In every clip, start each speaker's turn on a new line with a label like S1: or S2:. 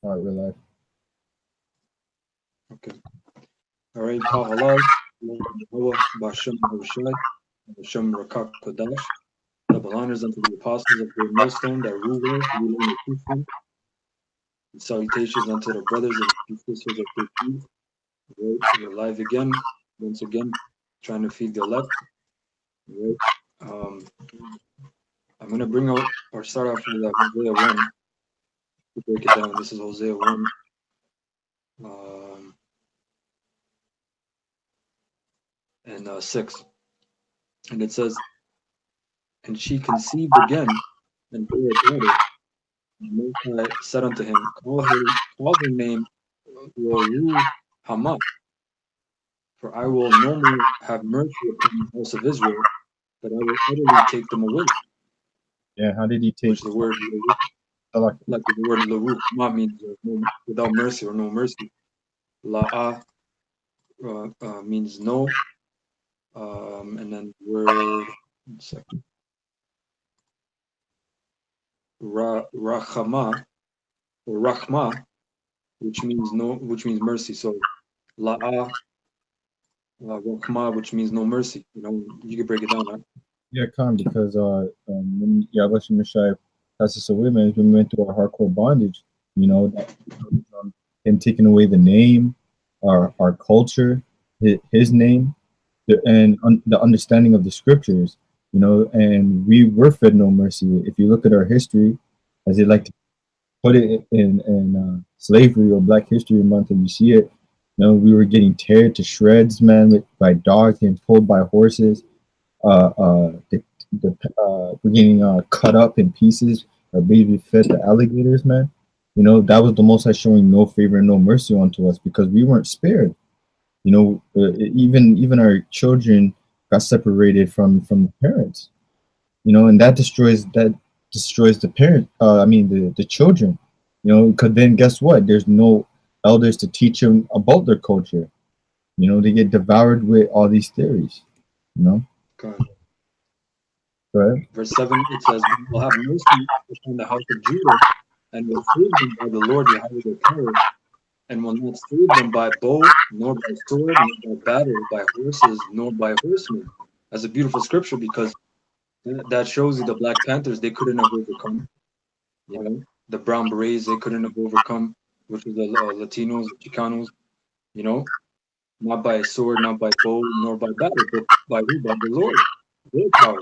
S1: All right, real life.
S2: Okay. All right. Par Allah, Yahweh, Bashem Yahushai, Bashem Rakak Kodash. Double honors unto the apostles of the millstone that rule well, rule in the truthful. And salutations unto the brothers and sisters of the truth. Right. We're live again. Once again, trying to feed the elect. Right. Um, I'm going to bring out or start off with Hosea 1 to break it down. This is Hosea 1. And 6. And it says, and she conceived again and bare a daughter. And the Most High said unto him, call her name Hamath, for I will no more have mercy upon the house of Israel, but I will utterly take them away.
S1: Yeah, how did he take?
S2: Which the word, like the word Laruch, Hamath means without mercy or no mercy. La'ah means no, and then the word, 1 second. Rachama or Rachma, which means no, which means mercy. So La'ah, Rachma, which means no mercy. You know, you can break it down, right?
S1: Yeah, come because when Yahweh Shai passed us away, man, we went through our hardcore bondage. You know, him taking away the name, our culture, his name, the understanding of the scriptures. You know, and we were fed no mercy. If you look at our history, as they like to put it in slavery or Black History Month, and you see it, you know, we were getting teared to shreds, man, by dogs, getting pulled by horses. We're getting cut up in pieces, our baby fed to alligators, man. You know, that was the Most High showing no favor and no mercy unto us because we weren't spared. You know, even our children got separated from the parents. You know, and that destroys the parent. I mean, the children. You know, because then guess what? There's no elders to teach them about their culture. You know, they get devoured with all these theories. You know.
S2: God.
S1: Right.
S2: Verse 7, it says, we will have mercy upon the house of Judah, and will save them by the Lord Yahweh their power, and will not save them by bow, nor by sword, nor by battle, by horses, nor by horsemen. That's a beautiful scripture because that shows you the Black Panthers, they couldn't have overcome. You know, the Brown Berets, they couldn't have overcome, which was the Latinos, the Chicanos, you know, not by sword, not by bow, nor by battle, but by who? By the Lord, their power.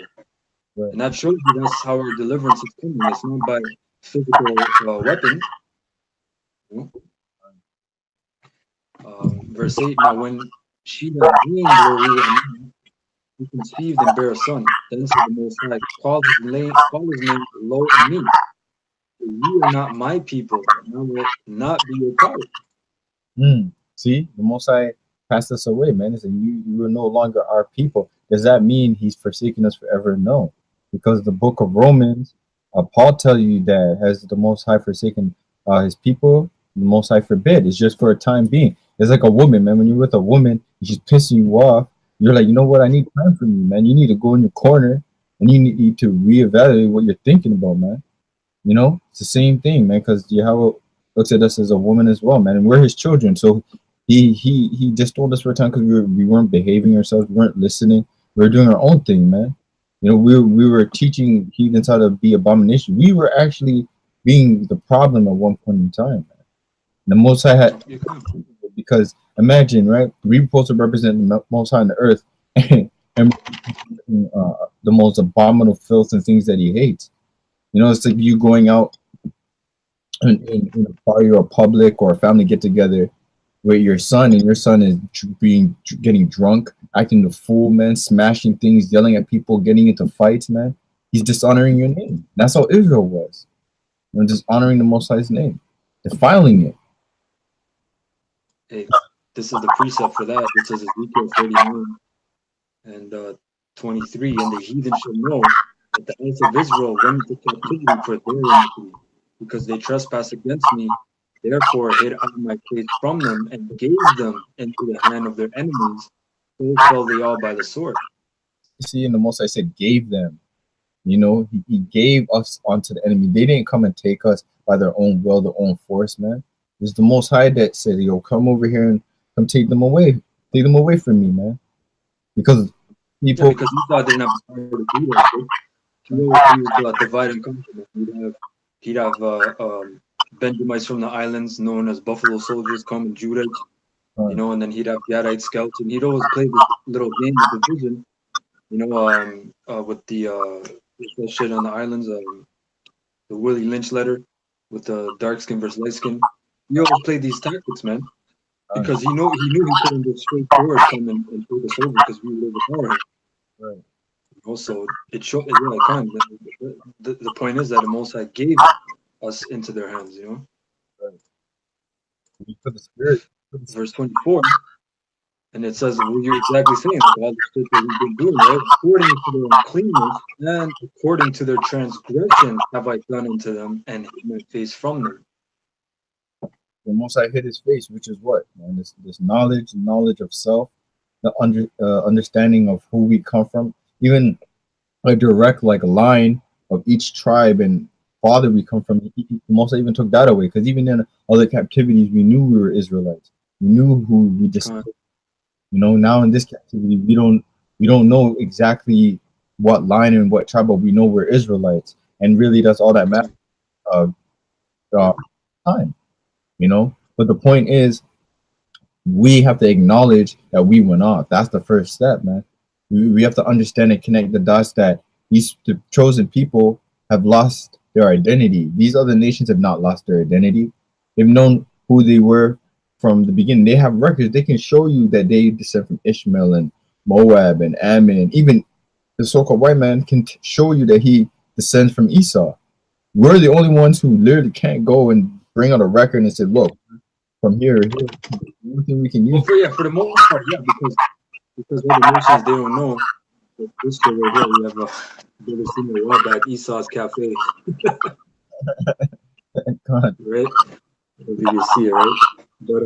S1: Right.
S2: And that shows you that's how our deliverance is coming. It's not by physical weapons. You know? Verse 8, now when she that dreamed he conceived and bare a son, then said the Most High, call his name Lo Ami. You are not my people, and I will not be your God.
S1: See, the Most High passed us away, man. He said, you are no longer our people. Does that mean he's forsaken us forever? No. Because the book of Romans, Paul tells you that has the Most High forsaken his people, the Most High forbid. It's just for a time being. It's like a woman, man. When you're with a woman, she's pissing you off. You're like, you know what? I need time from you, man. You need to go in your corner and you need to reevaluate what you're thinking about, man. You know, it's the same thing, man. Because Yahweh looks at us as a woman as well, man, and we're his children. So he just told us for a time because we weren't behaving ourselves, we weren't listening, we were doing our own thing, man. You know, we were teaching heathens how to be abomination. We were actually being the problem at one point in time, man. The Most High had, because imagine, right? We were supposed to represent the Most High on the earth, and the most abominable filth and things that he hates. You know, it's like you going out in a party or a public or a family get together with your son, and your son is getting drunk, acting the fool, man, smashing things, yelling at people, getting into fights, man. He's dishonoring your name. That's how Israel was. You know, dishonoring the Most High's name, defiling it.
S2: Hey, this is the precept for that. It says Ezekiel 39 and 23, and the heathen shall know that the house of Israel went into captivity for their iniquity, because they trespassed against me. Therefore hid I my face from them and gave them into the hand of their enemies. So fell they all by the sword.
S1: You see, and the Most High said, gave them. You know, he gave us onto the enemy. They didn't come and take us by their own will, their own force, man. It's the Most High that said, "Yo, come over here and come take them away from me, man." Because
S2: Yeah,
S1: people,
S2: because Esau didn't have the power to do that. Right? He was divide and conquer. He'd have Benjamites from the islands known as Buffalo Soldiers come and Judites,
S1: uh,
S2: and then he'd have Gadite scouts, and he'd always play this little game with division, with the shit on the islands, the Willie Lynch letter with the dark skin versus light skin. He always played these tactics, man, because he knew he couldn't go straight forward, come and take us over because we would overpower him.
S1: right,
S2: Also, it showed, yeah, kind of, the point is that the Most High gave us into their hands,
S1: right. You put the spirit.
S2: Verse 24, and it says what you're exactly saying, like all the shit that we've been doing, right? According to their uncleanness and according to their transgressions have I done unto them and hid my face from them.
S1: The Most High hid his face, which is what, man? This knowledge of self, the understanding of who we come from, even a direct like line of each tribe and father we come from. Most High even took that away, because even in other captivities, we knew we were Israelites. We knew who we just, now in this captivity, we don't know exactly what line and what tribe, but we know we're Israelites, and really that's all that matters. Time. But the point is, we have to acknowledge that we went off. That's the first step, man. We have to understand and connect the dots that the chosen people have lost their identity. These other nations have not lost their identity. They've known who they were from the beginning. They have records. They can show you that they descend from Ishmael and Moab and Ammon. Even the so-called white man can show you that he descends from Esau. We're the only ones who literally can't go and bring out a record and say, look, from here, the only thing we can use.
S2: Well, for the most part, yeah, because other nations, they don't know. But this show right here, we have never seen a while back, Esau's Cafe. Right? If you can see it, right? But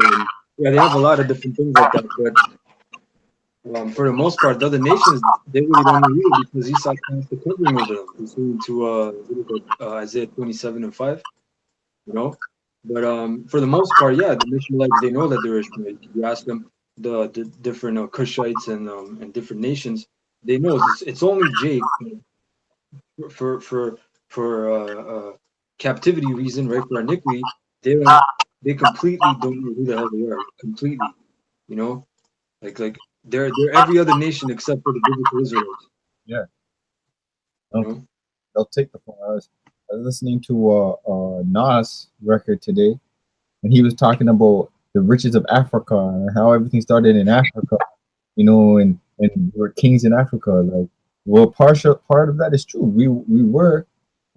S2: yeah, they have a lot of different things like that. But for the most part, the other nations, they really don't know you because Esau cast the covering over them. Listening to Isaiah 27:5, But for the most part, yeah, the Ishmaelites, they know that they're Ishmaelites. You ask them, the different Cushites and different nations, they know it's only Jake for captivity reason, right? For iniquity, they completely don't know who the hell they are. Completely, like they're every other nation except for the biblical Israelites.
S1: Yeah. They'll take the phone. I was listening to Nas record today, and he was talking about the riches of Africa and how everything started in Africa, and we're kings in Africa. Like, well, part of that is true. We were,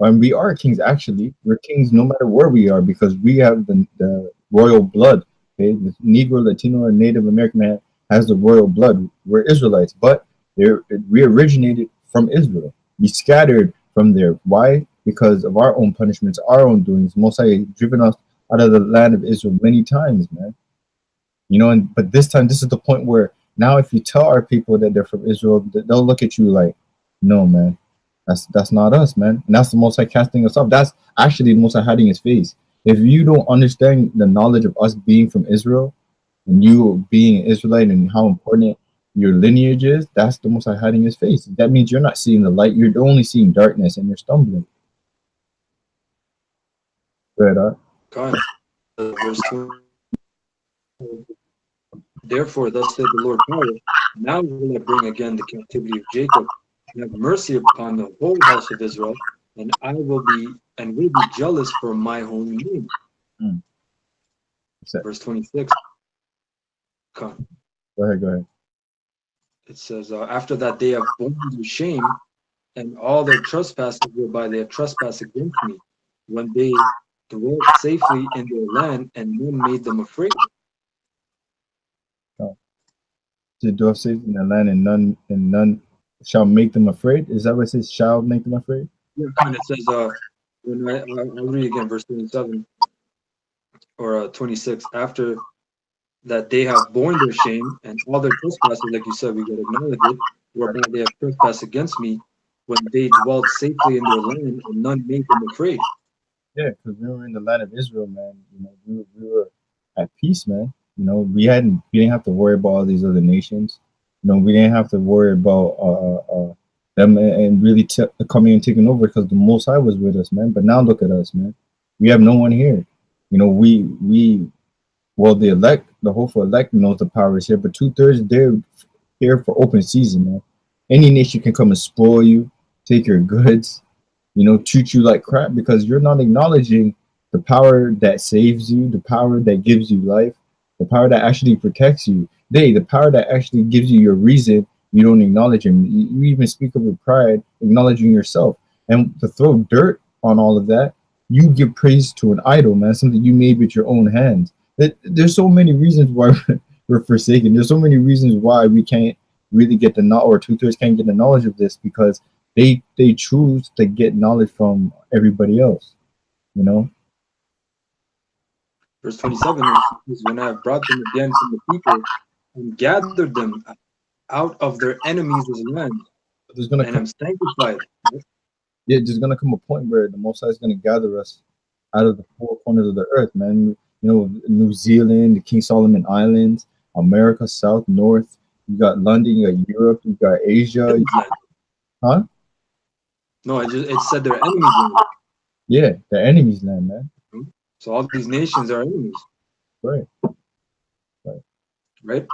S1: and we are kings. Actually, we're kings no matter where we are because we have the royal blood. Okay, the Negro, Latino, and Native American man has the royal blood. We're Israelites, but we originated from Israel. We scattered from there. Why? Because of our own punishments, our own doings. Most High driven us out of the land of Israel many times, man. But this time, this is the point where now, if you tell our people that they're from Israel, they'll look at you like, no, man, that's not us, man. And that's the Most High casting us off. That's actually the Most High hiding his face. If you don't understand the knowledge of us being from Israel and you being an Israelite and how important your lineage is, that's the Most High hiding his face. That means you're not seeing the light. You're only seeing darkness and you're stumbling. Right,
S2: God, verse 2. Therefore, thus said the Lord power, now will I bring again the captivity of Jacob, and have mercy upon the whole house of Israel, and I will be jealous for my holy name. Verse 26.
S1: Go ahead.
S2: It says, after that they have borne their shame, and all their trespasses whereby they have trespassed against me, when they dwelt safely in their land, and none made them afraid.
S1: To dwell safely in the land, and none shall make them afraid. Is that what it says? Shall make them afraid?
S2: Yeah, kind of says. I'll read again, verse 27 or 26. After that, they have borne their shame and all their trespasses, like you said, we got to acknowledge it, whereby they have trespassed against me, when they dwelt safely in their land, and none made them afraid.
S1: Yeah, because we were in the land of Israel, man. We at peace, man. You know, we didn't have to worry about all these other nations. You know, we didn't have to worry about them and really coming and taking over because the Most High was with us, man. But now look at us, man. We have no one here. You know, we well, the elect, the hopeful elect knows the power is here, but 2/3 they're here for open season, man. Any nation can come and spoil you, take your goods, you know, treat you like crap because you're not acknowledging the power that saves you, the power that gives you life, the power that actually protects you. The power that actually gives you your reason. You don't acknowledge him. You even speak of with pride, acknowledging yourself. And to throw dirt on all of that, you give praise to an idol, man, something you made with your own hands. There's so many reasons why we're forsaken. There's so many reasons why we can't really get the knowledge, or 2/3 can't get the knowledge of this because they choose to get knowledge from everybody else, you know.
S2: Verse 27 is when I have brought them again from the people and gathered them out of their enemies' land,
S1: There's gonna
S2: and I'm sanctified.
S1: yeah, there's gonna come a point where the Most High is gonna gather us out of the four corners of the earth, man. You know, New Zealand, the King Solomon Islands, America, South, North. You got London, you got Europe, you got Asia. Huh?
S2: No, it said their enemies' land.
S1: Yeah, the enemy's land, man.
S2: So all these nations are enemies.
S1: Right.
S2: Right?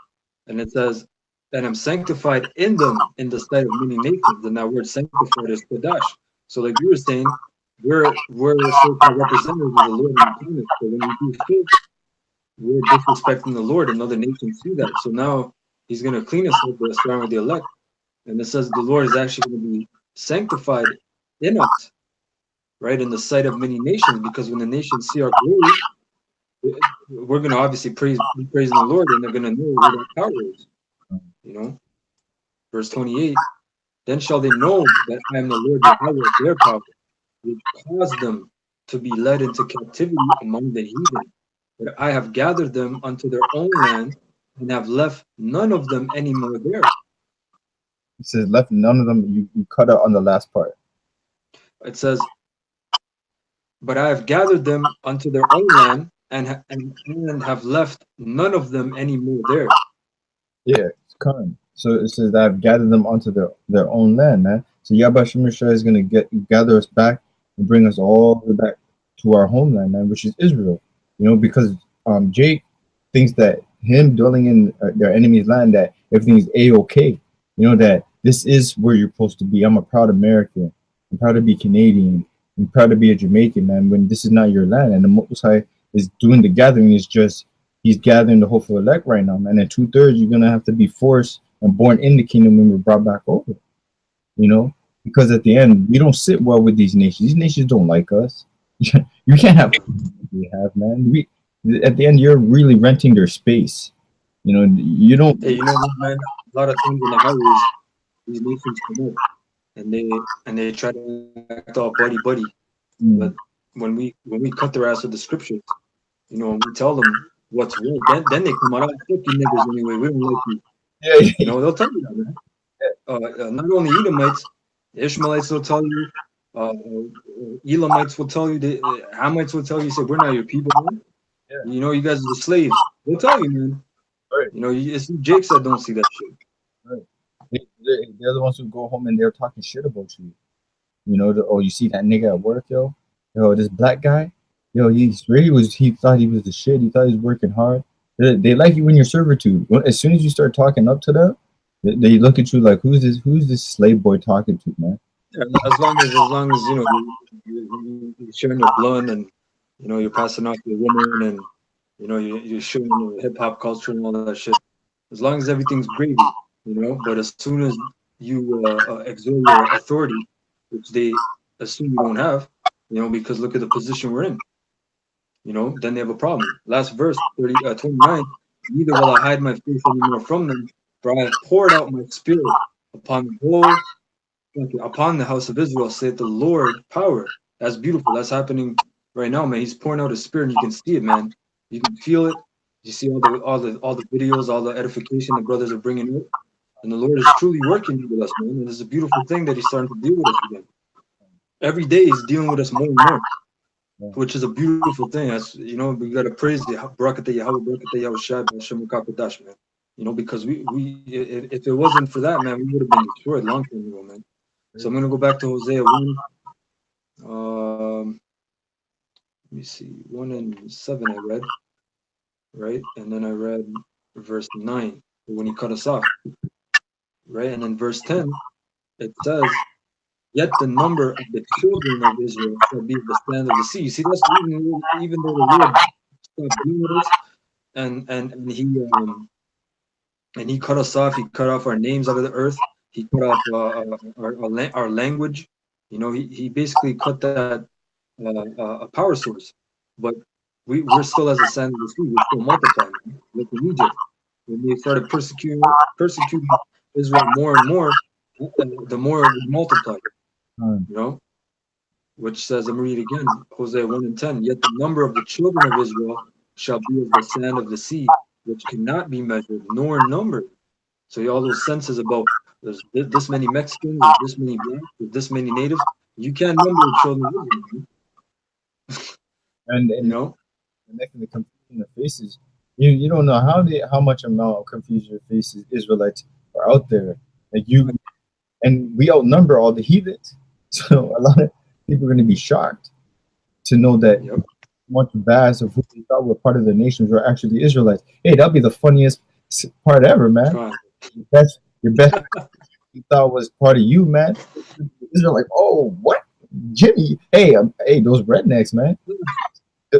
S2: And it says, and I'm sanctified in them in the sight of many nations. And that word sanctified is Kodash. So like you were saying, we're so-called representatives of the Lord in the planet. So when we do shit, we're disrespecting the Lord, and other nations see that. So now he's going to clean us up by starting with the elect. And it says the Lord is actually going to be sanctified in us, right, in the sight of many nations, because when the nations see our glory, we're going to obviously praise the Lord, and they're going to know where that power is. You know, verse 28, then shall they know that I am the Lord, the power of their power, which caused them to be led into captivity among the heathen. But I have gathered them unto their own land, and have left none of them any more there.
S1: It says left none of them. You cut out on the last part.
S2: It says, but I have gathered them unto their own land, and have left none of them any more there.
S1: Yeah, it's coming. So it says that I've gathered them onto their own land, man. So Yahweh Shemashah is gonna gather us back and bring us all the way back to our homeland, man, which is Israel. You know, because Jake thinks that him dwelling in their enemy's land, that everything is a-okay. You know, that this is where you're supposed to be. I'm a proud American. I'm proud to be Canadian. I'm proud to be a Jamaican, man. When this is not your land, and the Most High is doing the gathering, is just he's gathering the hopeful elect right now, man. And 2/3 you're gonna have to be forced and born in the kingdom when we're brought back over. You know, because at the end we don't sit well with these nations. These nations don't like us. You can't have we have, man. We at the end you're really renting their space. You know, you don't.
S2: Hey, you know what, man? A lot of times in the highways, these nations come up and they try to act all buddy. But when we cut their ass with the scriptures, you know, and we tell them what's real, then they come out, fuck you niggas anyway, we don't like you.
S1: Yeah.
S2: You know, they'll tell you that, man. Not only Edomites, the Ishmaelites will tell you, Elamites will tell you, the Hamites will tell you, say, we're not your people, man.
S1: Yeah.
S2: You know, you guys are the slaves. They'll tell you, man.
S1: Right.
S2: You know, it's Jake said don't see that shit.
S1: Right. They're the ones who go home and they're talking shit about you. You know, oh, you see that nigga at work, yo, this black guy, yo, he thought he was the shit. He thought he was working hard. They like you when you're servitude. As soon as you start talking up to them, they look at you like, who's this slave boy talking to, man?
S2: Yeah, as long as you know you're sharing your blood, and you know you're passing off your women, and you know you're showing hip hop culture and all that shit. As long as everything's gravy, you know. But as soon as you exert your authority, which they assume you don't have, you know, because look at the position we're in. You know, then they have a problem. Last verse, 29, neither will I hide my face anymore from them, for I have poured out my spirit upon the house of Israel, saith the Lord power. That's beautiful. That's happening right now, man. He's pouring out his spirit, and you can see it, man. You can feel it. You see all the videos, all the edification the brothers are bringing out. And the Lord is truly working with us, man. And it's a beautiful thing that he's starting to deal with us again. Every day he's dealing with us more and more.
S1: Yeah.
S2: which is a beautiful thing. As you know, we gotta praise the Barakatah Yahweh, Barakatah Yahweh Shai, Hashem Ukapadash, man. You know, because if it wasn't for that, man, we would have been destroyed long time ago, man. So I'm gonna go back to Hosea 1. Let me see, 1 and 7 I read, right? And then I read verse 9 when he cut us off, right? And then verse 10, it says, "Yet the number of the children of Israel shall be the sand of the sea." You see, that's even though the Lord stopped being with us, and he cut us off. He cut off our names out of the earth. He cut off our language. You know, he basically cut that a power source. But we're still as a sand of the sea. We're still multiplying, like in Egypt. When they started persecuting Israel more and more, the more it multiplied. You know, which says, I'm reading again, Hosea 1 and 10. Yet the number of the children of Israel shall be as the sand of the sea, which cannot be measured nor numbered. So all those senses about there's this many Mexicans, there's this many blacks, there's this many natives. You can't number the children of Israel.
S1: And
S2: you know,
S1: making the confusion of faces. You don't know how much amount of confusion of faces Israelites are out there. Like you, and we outnumber all the heathens. So a lot of people are going to be shocked to know that much vast of who they thought were part of the nations were actually Israelites. Hey, that'd be the funniest part ever, man. That's your best you thought was part of you, man. Israel like, oh, what, Jimmy? Hey, those rednecks, man.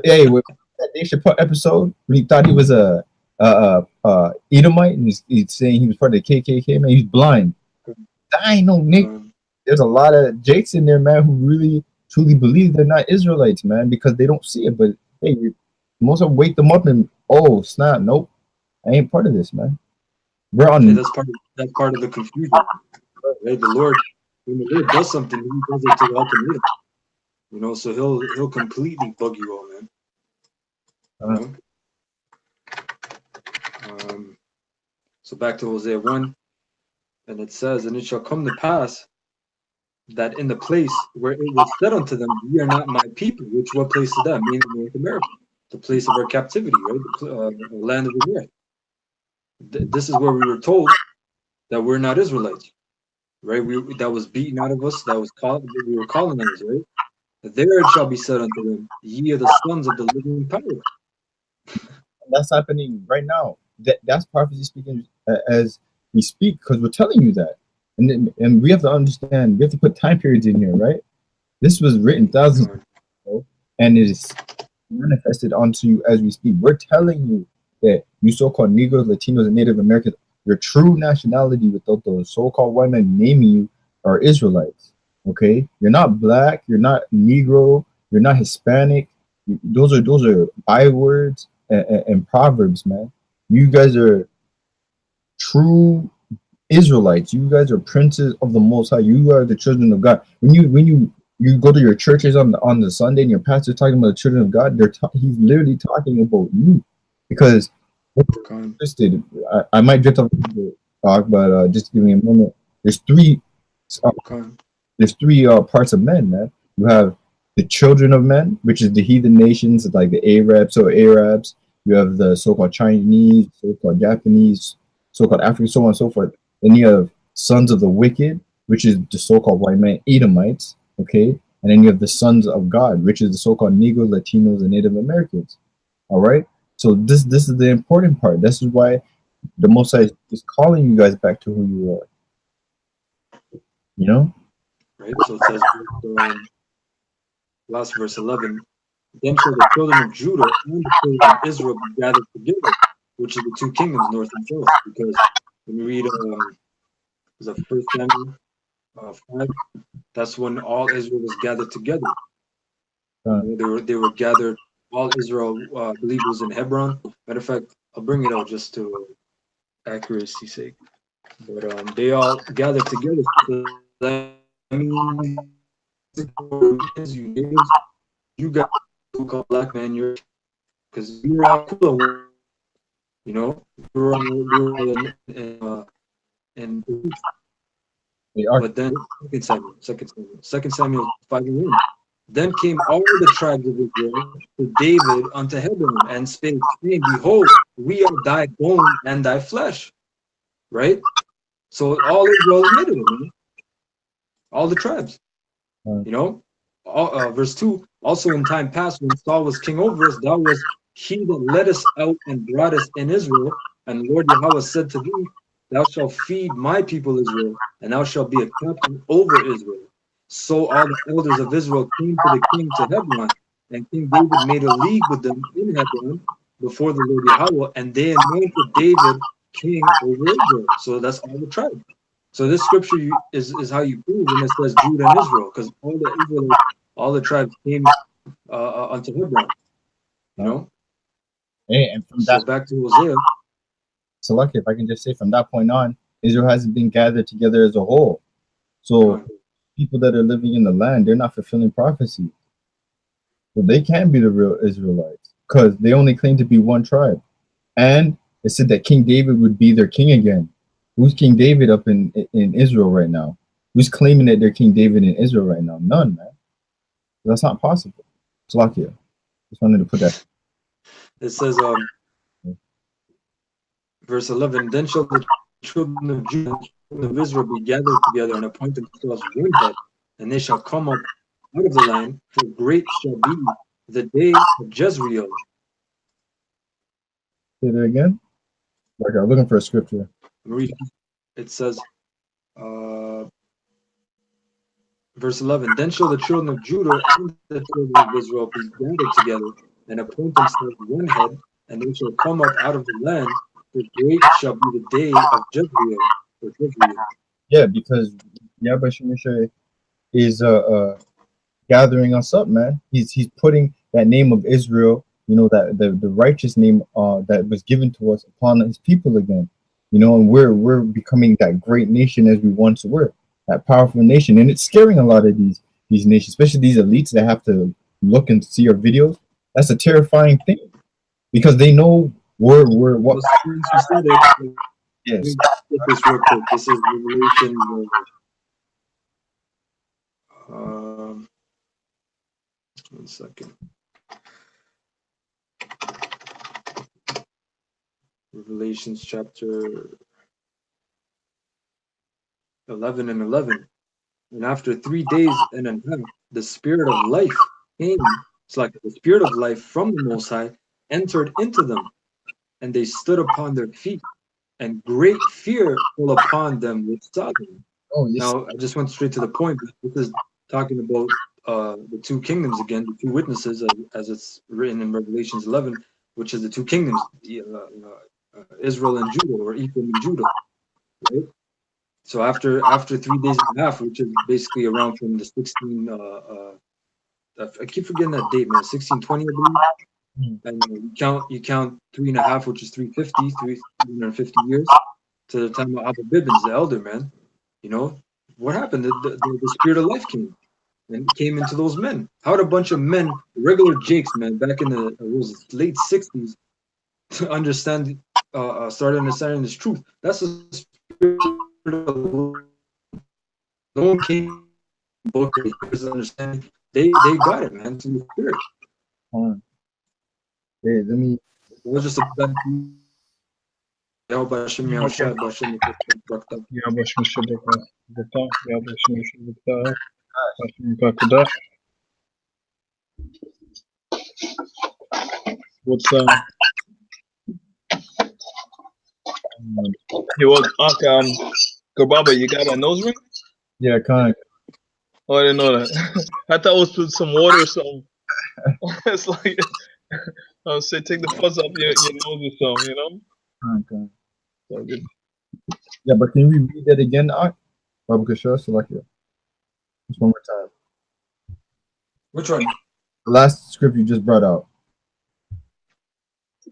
S1: Hey, with that Dave Chappelle episode when he thought he was a Edomite and he's saying he was part of the KKK, man. He's blind. I ain't no Nick. There's a lot of Jakes in there, man, who really truly believe they're not Israelites, man, because they don't see it. But hey, most of them wake them up and oh snap, nope, I ain't part of this, man. We're on.
S2: That's part of the confusion, right? The Lord, when the Lord does something, He does it to the ultimate. You know, so He'll completely bug you all, man. You know? So back to Hosea 1, and it says, "And it shall come to pass that in the place where it was said unto them, ye are not my people," which what place is that? Meaning North America, the place of our captivity, right? The land of the north. This is where we were told that we're not Israelites, right? That was beaten out of us, that we were colonized, right? There it shall be said unto them, ye are the sons of the living power.
S1: That's happening right now. That's prophecy speaking as we speak, because we're telling you that. And we have to understand, we have to put time periods in here, right? This was written thousands of years ago, and it is manifested onto you as we speak. We're telling you that you so-called Negroes, Latinos, and Native Americans, your true nationality without those so-called white men naming you are Israelites, okay? You're not black, you're not Negro, you're not Hispanic. Those are bywords and proverbs, man. You guys are true Israelites. You guys are princes of the Most High. You are the children of God. When you go to your churches on the Sunday and your pastor's talking about the children of God, he's literally talking about you, because I might drift off the talk, but just give me a moment. There's three parts of men, man. You have the children of men, which is the heathen nations like the Arabs or Arabs. You have the so-called Chinese, so-called Japanese, so-called African, so on and so forth. Then you have sons of the wicked, which is the so-called white man, Edomites, okay? And then you have the sons of God, which is the so-called Negroes, Latinos, and Native Americans, all right? So this is the important part. This is why the Most High is calling you guys back to who you are, you know?
S2: Right, so it says, last verse 11, "Then shall the children of Judah and the children of Israel be gathered together," which are the two kingdoms, north and south, because when you read the First Samuel 5, that's when all Israel was gathered together. They were gathered. All Israel, I believe, was in Hebron. Matter of fact, I'll bring it out just to accuracy's sake. But they all gathered together. So that means you got to call black man, you're because you're all cool. You know, we're and but then Second Samuel 5:1. Then came all the tribes of Israel to David unto Hebron, and spake, saying, Behold, we are thy bone and thy flesh. Right? So all Israel admitted it, man. All the tribes. You know? Verse 2, also in time past, when Saul was king over us, thou was he that led us out and brought us in Israel. And Lord Yahweh said to thee, thou shalt feed my people Israel, and thou shalt be a captain over Israel. So all the elders of Israel came to the king to Hebron, and King David made a league with them in Hebron before the Lord Yahweh, and they anointed David king over Israel. So that's all the tribes. So this scripture is how you prove when it says Judah and Israel, because all the Israelites, all the tribes came unto Hebron. You know.
S1: Hey, and from
S2: So
S1: that,
S2: back to Hosea.
S1: so lucky, if I can just say, from that point on, Israel hasn't been gathered together as a whole. So people that are living in the land, they're not fulfilling prophecy. So they can be the real Israelites because they only claim to be one tribe. And it said that King David would be their king again. Who's King David up in Israel right now? Who's claiming that they're King David in Israel right now? None, man. That's not possible. Slakia. Just wanted to put that.
S2: It says, verse 11, then shall the children of Judah and children of Israel be gathered together and appoint themselves one head, and they shall come up out of the land, for great shall be the day of Jezreel.
S1: Say that again? Okay, I'm looking for a scripture.
S2: It says, verse 11, then shall the children of Judah and the children of Israel be gathered together and appoint themselves one head, and they shall come up out of the land, for great shall be the day of Jezreel.
S1: Yeah, because Yahweh Shemeshai is gathering us up, man. He's putting that name of Israel, you know, that the righteous name that was given to us upon his people again. You know, and we're becoming that great nation as we once were, that powerful nation. And it's scaring a lot of these nations, especially these elites that have to look and see our videos. That's a terrifying thing because they know we're what. Yes.
S2: This real quick. This is Revelation. One second. Revelations chapter 11 and 11. And after 3 days and a half, the spirit of life came. It's like the spirit of life from the Most High entered into them, and they stood upon their feet, and great fear fell upon them which saw them.
S1: Oh, yes.
S2: Now, I just went straight to the point. This is talking about the two kingdoms again, the two witnesses, as it's written in Revelations 11, which is the two kingdoms, Israel and Judah, or Ephraim and Judah, right? So after 3 days and a half, which is basically around from the 16, I keep forgetting that date, man, 1620, I believe. And you count 3.5, which is 350 years, to the time of Abba Bibbins, the elder, man. You know, what happened? The spirit of life came into those men. How'd a bunch of men, regular jakes, man, back in the late 60s, understand, started understanding this truth? That's the spirit of no one came book understanding. They got it, man. To the spirit.
S1: Hey, let me.
S2: It was just a bad.
S3: What's Yo, Gababa, you got a nose ring?
S1: Yeah, kind.
S3: Oh, I didn't know that. I thought it was with some water or something. It's like I would say, take the fuzz off your nose or something, you know?
S1: Okay.
S3: So good.
S1: Yeah, but can we read that again, Baba Kishore, Salakia? Just one more time.
S2: Which one?
S1: The last script you just brought out.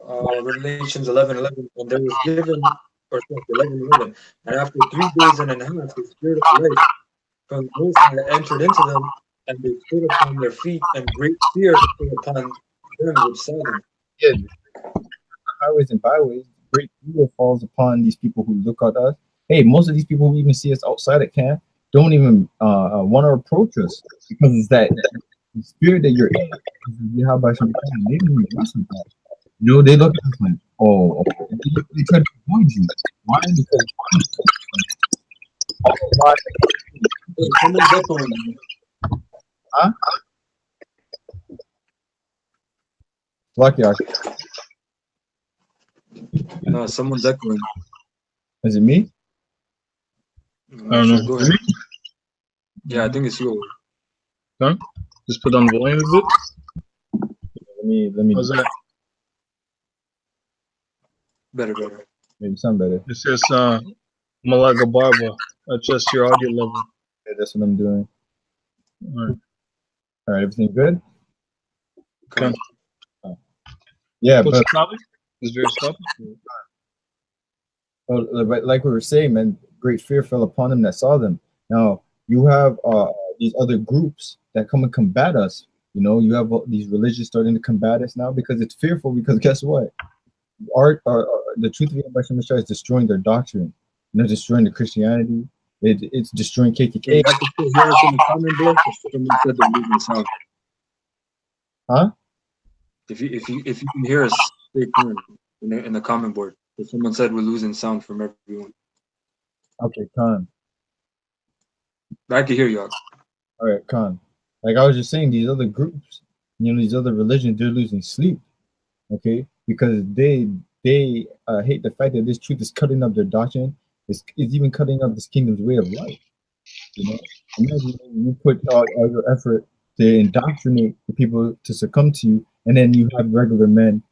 S2: Revelations 11:11, and there was given, or 11:11, and after 3 days and a half, the spirit of life from the Most High entered into them, and they stood upon their feet, and great fear came upon them which saw them.
S1: Yeah, highways and byways, great fear falls upon these people who look at us. Hey, most of these people who even see us outside at camp don't even want to approach us because it's that the spirit that you're in is Yahweh Shem Shai. They don't even mess with that. You know, they look at us like, oh, okay. They try to avoid you. Why? Because why?
S2: Hey, someone's echoing.
S1: Huh? Lucky,
S2: No, someone's echoing.
S1: is it me?
S3: I don't know.
S2: Go ahead. Yeah, I think it's you.
S3: Huh? Just put on volume a bit.
S1: Let me.
S3: How's that?
S2: Better.
S1: Maybe sound better.
S3: It says Malaga Barba. Adjust your audio level.
S1: Yeah, that's what I'm doing.
S3: All right.
S1: All right, everything good?
S2: Come
S3: Okay.
S1: Yeah,
S3: What's
S1: but
S3: the topic? Is there a topic?
S1: like we were saying, man, great fear fell upon them that saw them. Now you have these other groups that come and combat us. You know, you have these religions starting to combat us now because it's fearful. Because guess what? The truth of Yahweh Shem Shai is destroying their doctrine. You know, destroying the Christianity. It's destroying KKK.
S2: I can still hear us in the comment box. Someone said they're losing sound.
S1: Huh?
S2: If you can hear us, stay tuned in the comment board. If someone said we're losing sound from everyone,
S1: Okay, Khan.
S2: I can hear y'all.
S1: All right, Khan. Like I was just saying, these other groups, you know, these other religions, they're losing sleep. Okay, because they hate the fact that this truth is cutting up their doctrine. It's even cutting up this kingdom's way of life. You know, imagine you put all your effort to indoctrinate the people to succumb to you, and then you have regular men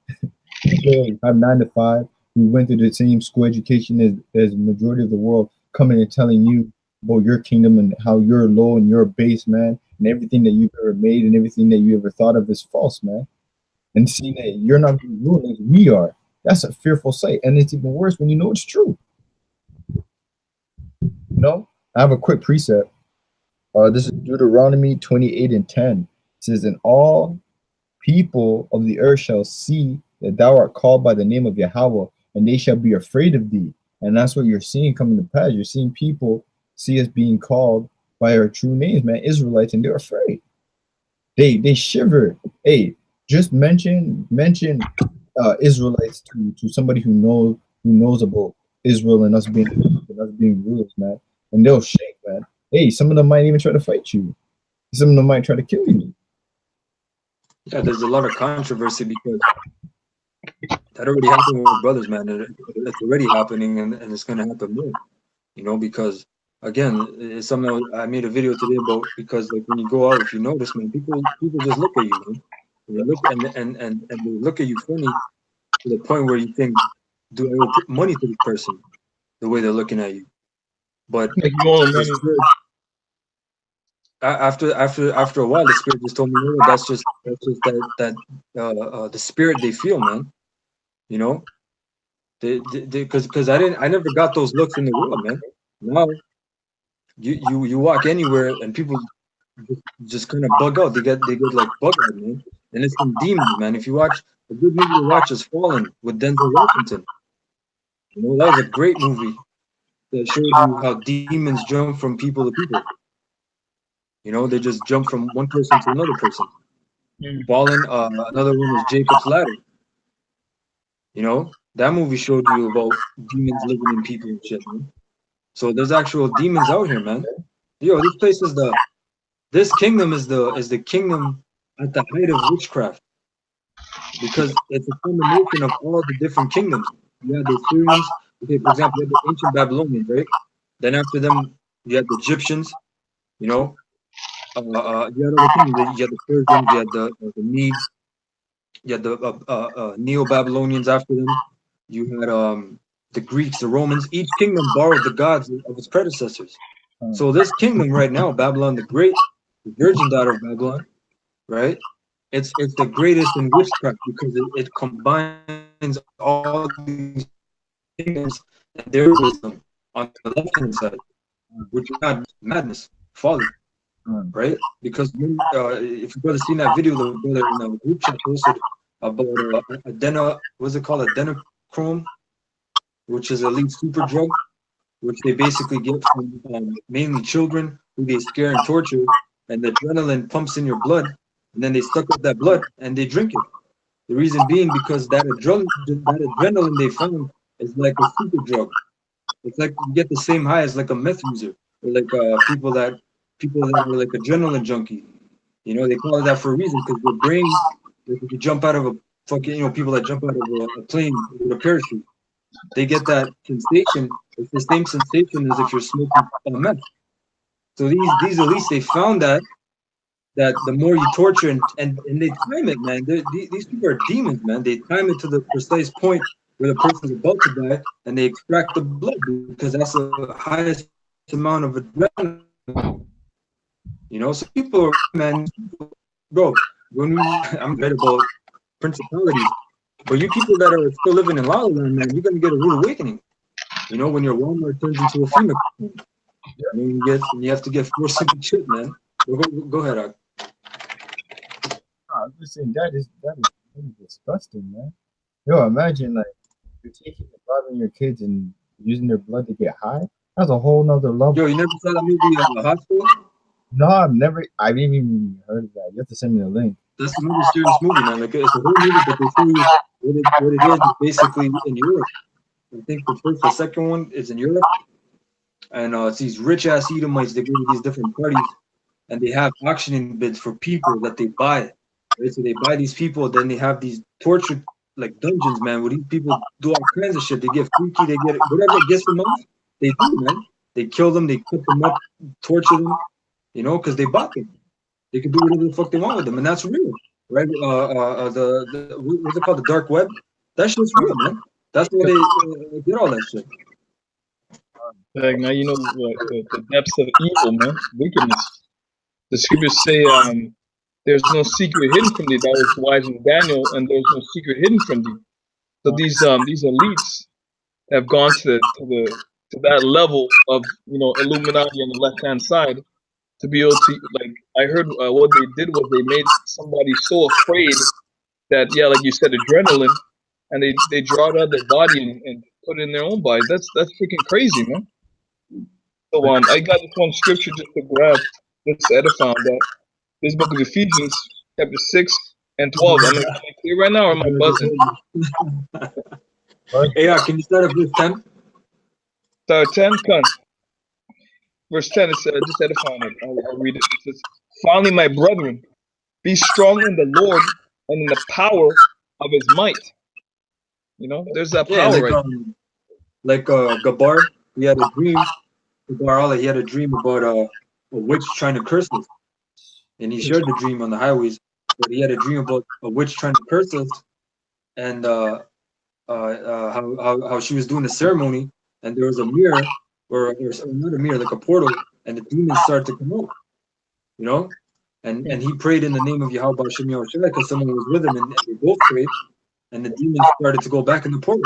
S1: who have 9 to 5 who went through the same school education as the majority of the world, coming and telling you about your kingdom and how you're low and you're base, man, and everything that you've ever made and everything that you ever thought of is false, man. And seeing that you're not being ruled as we are, that's a fearful sight. And it's even worse when you know it's true. You know, I have a quick precept. This is Deuteronomy 28:10. It says, and all people of the earth shall see that thou art called by the name of Yahweh, and they shall be afraid of thee. And that's what you're seeing coming to pass. You're seeing people see us being called by our true names, man, Israelites, and they're afraid. They shiver. Hey, just mention Israelites to somebody who knows about Israel and us being rulers, man, and they'll shake, man. Hey, some of them might even try to fight you. Some of them might try to kill you.
S2: Yeah, there's a lot of controversy because that already happened with brothers, man. It's already happening, and it's going to happen more. You know, because again, it's something I made a video today about. Because like when you go out, if you notice, man, people just look at you, man. They look and they look at you funny to the point where you think, do I owe money to this person? The way they're looking at you, but after a while, the spirit just told me, no, that's just that the spirit they feel, man. You know, because I never got those looks in the world, man. Now you walk anywhere and people just kind of bug out. They get like bug out, man. And it's some demons, man. If you watch a good movie to watch is Fallen with Denzel Washington. You know, that was a great movie that showed you how demons jump from people to people. You know, they just jump from one person to another person. Fallen, another one was Jacob's Ladder. You know, that movie showed you about demons living in people and shit, man. So there's actual demons out here, man. Yo, this place is this kingdom is the kingdom at the height of witchcraft. Because it's a combination of all the different kingdoms. You have the Syrians, okay, for example, you have the ancient Babylonians, right? Then after them, you have the Egyptians, you know. You had other kingdoms. You had the Persians, you had the Medes, you had the Neo-Babylonians after them. You had the Greeks, the Romans. Each kingdom borrowed the gods of its predecessors. So this kingdom right now, Babylon the Great, the virgin daughter of Babylon, right? It's the greatest in witchcraft because it combines all these kingdoms and their wisdom on the left hand side, which is not madness, folly, right? Because if you brother seen that video, the brother in the group chat posted about adrenochrome, which is a elite super drug, which they basically get from mainly children who they scare and torture, and the adrenaline pumps in your blood, and then they suck up that blood and they drink it. The reason being because that adrenaline they found is like a super drug. It's like you get the same high as like a meth user, or like people that are like adrenaline junkie. You know, they call it that for a reason because their brain, like if you jump out of a fucking, people that jump out of a plane with a parachute, they get that sensation. It's the same sensation as if you're smoking meth. So these elites, they found that the more you torture and they time it, man. These people are demons, man. They time it to the precise point where the person's about to die, and they extract the blood because that's the highest amount of adrenaline. So people, man, bro. I'm read about principalities, but you people that are still living in La La Land, man, you're gonna get a rude awakening. When your Walmart turns into a FEMA, you have to get forced to shit, man. Go ahead, Ak.
S1: I'm just saying that is disgusting, man. Yo, imagine like you're taking and robbing your kids and using their blood to get high. That's a whole nother level.
S2: Yo, you never saw that movie Hospital?
S1: No, I didn't even heard of that. You have to send me the link.
S2: That's another serious movie, man. Like it's a whole movie, but they show you what it is basically in Europe. I think the second one is in Europe, and it's these rich ass Edomites. They go to these different parties, and they have auctioning bids for people that they buy. Right? So they buy these people, then they have these torture like dungeons, man, where these people do all kinds of shit. They get freaky, they get whatever gets them off. They do, man. They kill them, they cut them up, torture them, because they bought them. They can do whatever the fuck they want with them, and that's real, right? What's it called? The dark web. That shit's real, man. That's where they get all that shit.
S3: Like now you know the depths of evil, man, wickedness. The scriptures say, "There's no secret hidden from thee." That was wise in Daniel, and there's no secret hidden from thee. So these elites have gone to that level of Illuminati on the left hand side to be able to, like, I heard what they did was they made somebody so afraid that, like you said, adrenaline, and they draw it out of their body and put it in their own body. That's freaking crazy, man. So I got this one scripture just to grab, just to edify on that. This book of Ephesians, chapter 6 and 12. Am I clear right now, or am I buzzing?
S2: Hey, can you start at verse 10?
S3: Start 10, come. Verse 10 is just edifying it. I'll read it. It says, "Finally, my brethren, be strong in the Lord and in the power of his might." There's that power, right?
S2: Like Gabar, he had a dream. Gabar Allah, he had a dream about a witch trying to curse us. And he shared the dream on the highways. But he had a dream about a witch trying to curse us. And how she was doing a ceremony. And there was a mirror, or not a mirror, like a portal. And the demons started to come out. And he prayed in the name of Yahweh B'Shem Yahushua because someone was with him. And they both prayed. And the demons started to go back in the portal.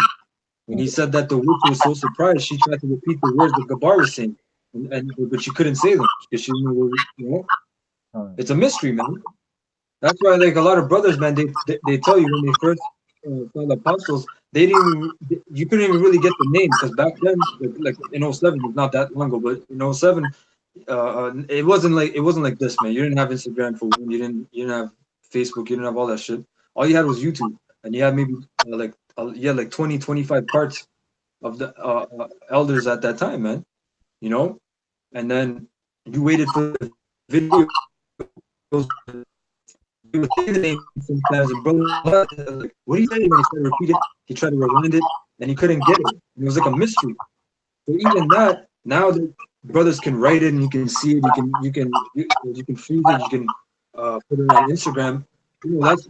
S2: When he said that, the witch was so surprised, she tried to repeat the words that Gabar was saying, but she couldn't say them because she didn't know. It's a mystery, man. That's why, like a lot of brothers, man, they tell you when they first saw the apostles, you couldn't even really get the name because back then, like in 07, it's not that long ago, but in 07, it wasn't like this, man. You didn't have Instagram for one, you didn't have Facebook, you didn't have all that shit. All you had was YouTube. And you had maybe like 20, 25 parts of the elders at that time, man. And then you waited for the video. You would say the name sometimes, and brother, like, what do you say? When he started to repeat it, he tried to rewind it, and he couldn't get it. And it was like a mystery. So even that, now the brothers can write it, and you can see it. You can freeze it. You can put it on Instagram.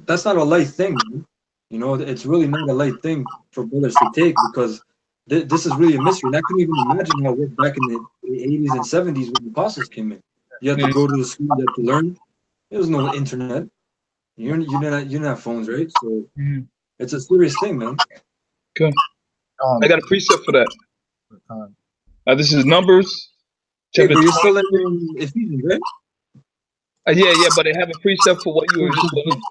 S2: That's not a light thing, man. It's really not a light thing for brothers to take because this is really a mystery. And I couldn't even imagine how it was back in the 80s and 70s when the apostles came in. You had to go to the school, you had to learn. There was no internet. You didn't have phones, right? So it's a serious thing, man.
S3: Okay. I got a precept for that. This is Numbers.
S2: Chapter you're still in Ephesians, right?
S3: Yeah, but I have a precept for what you were just looking for.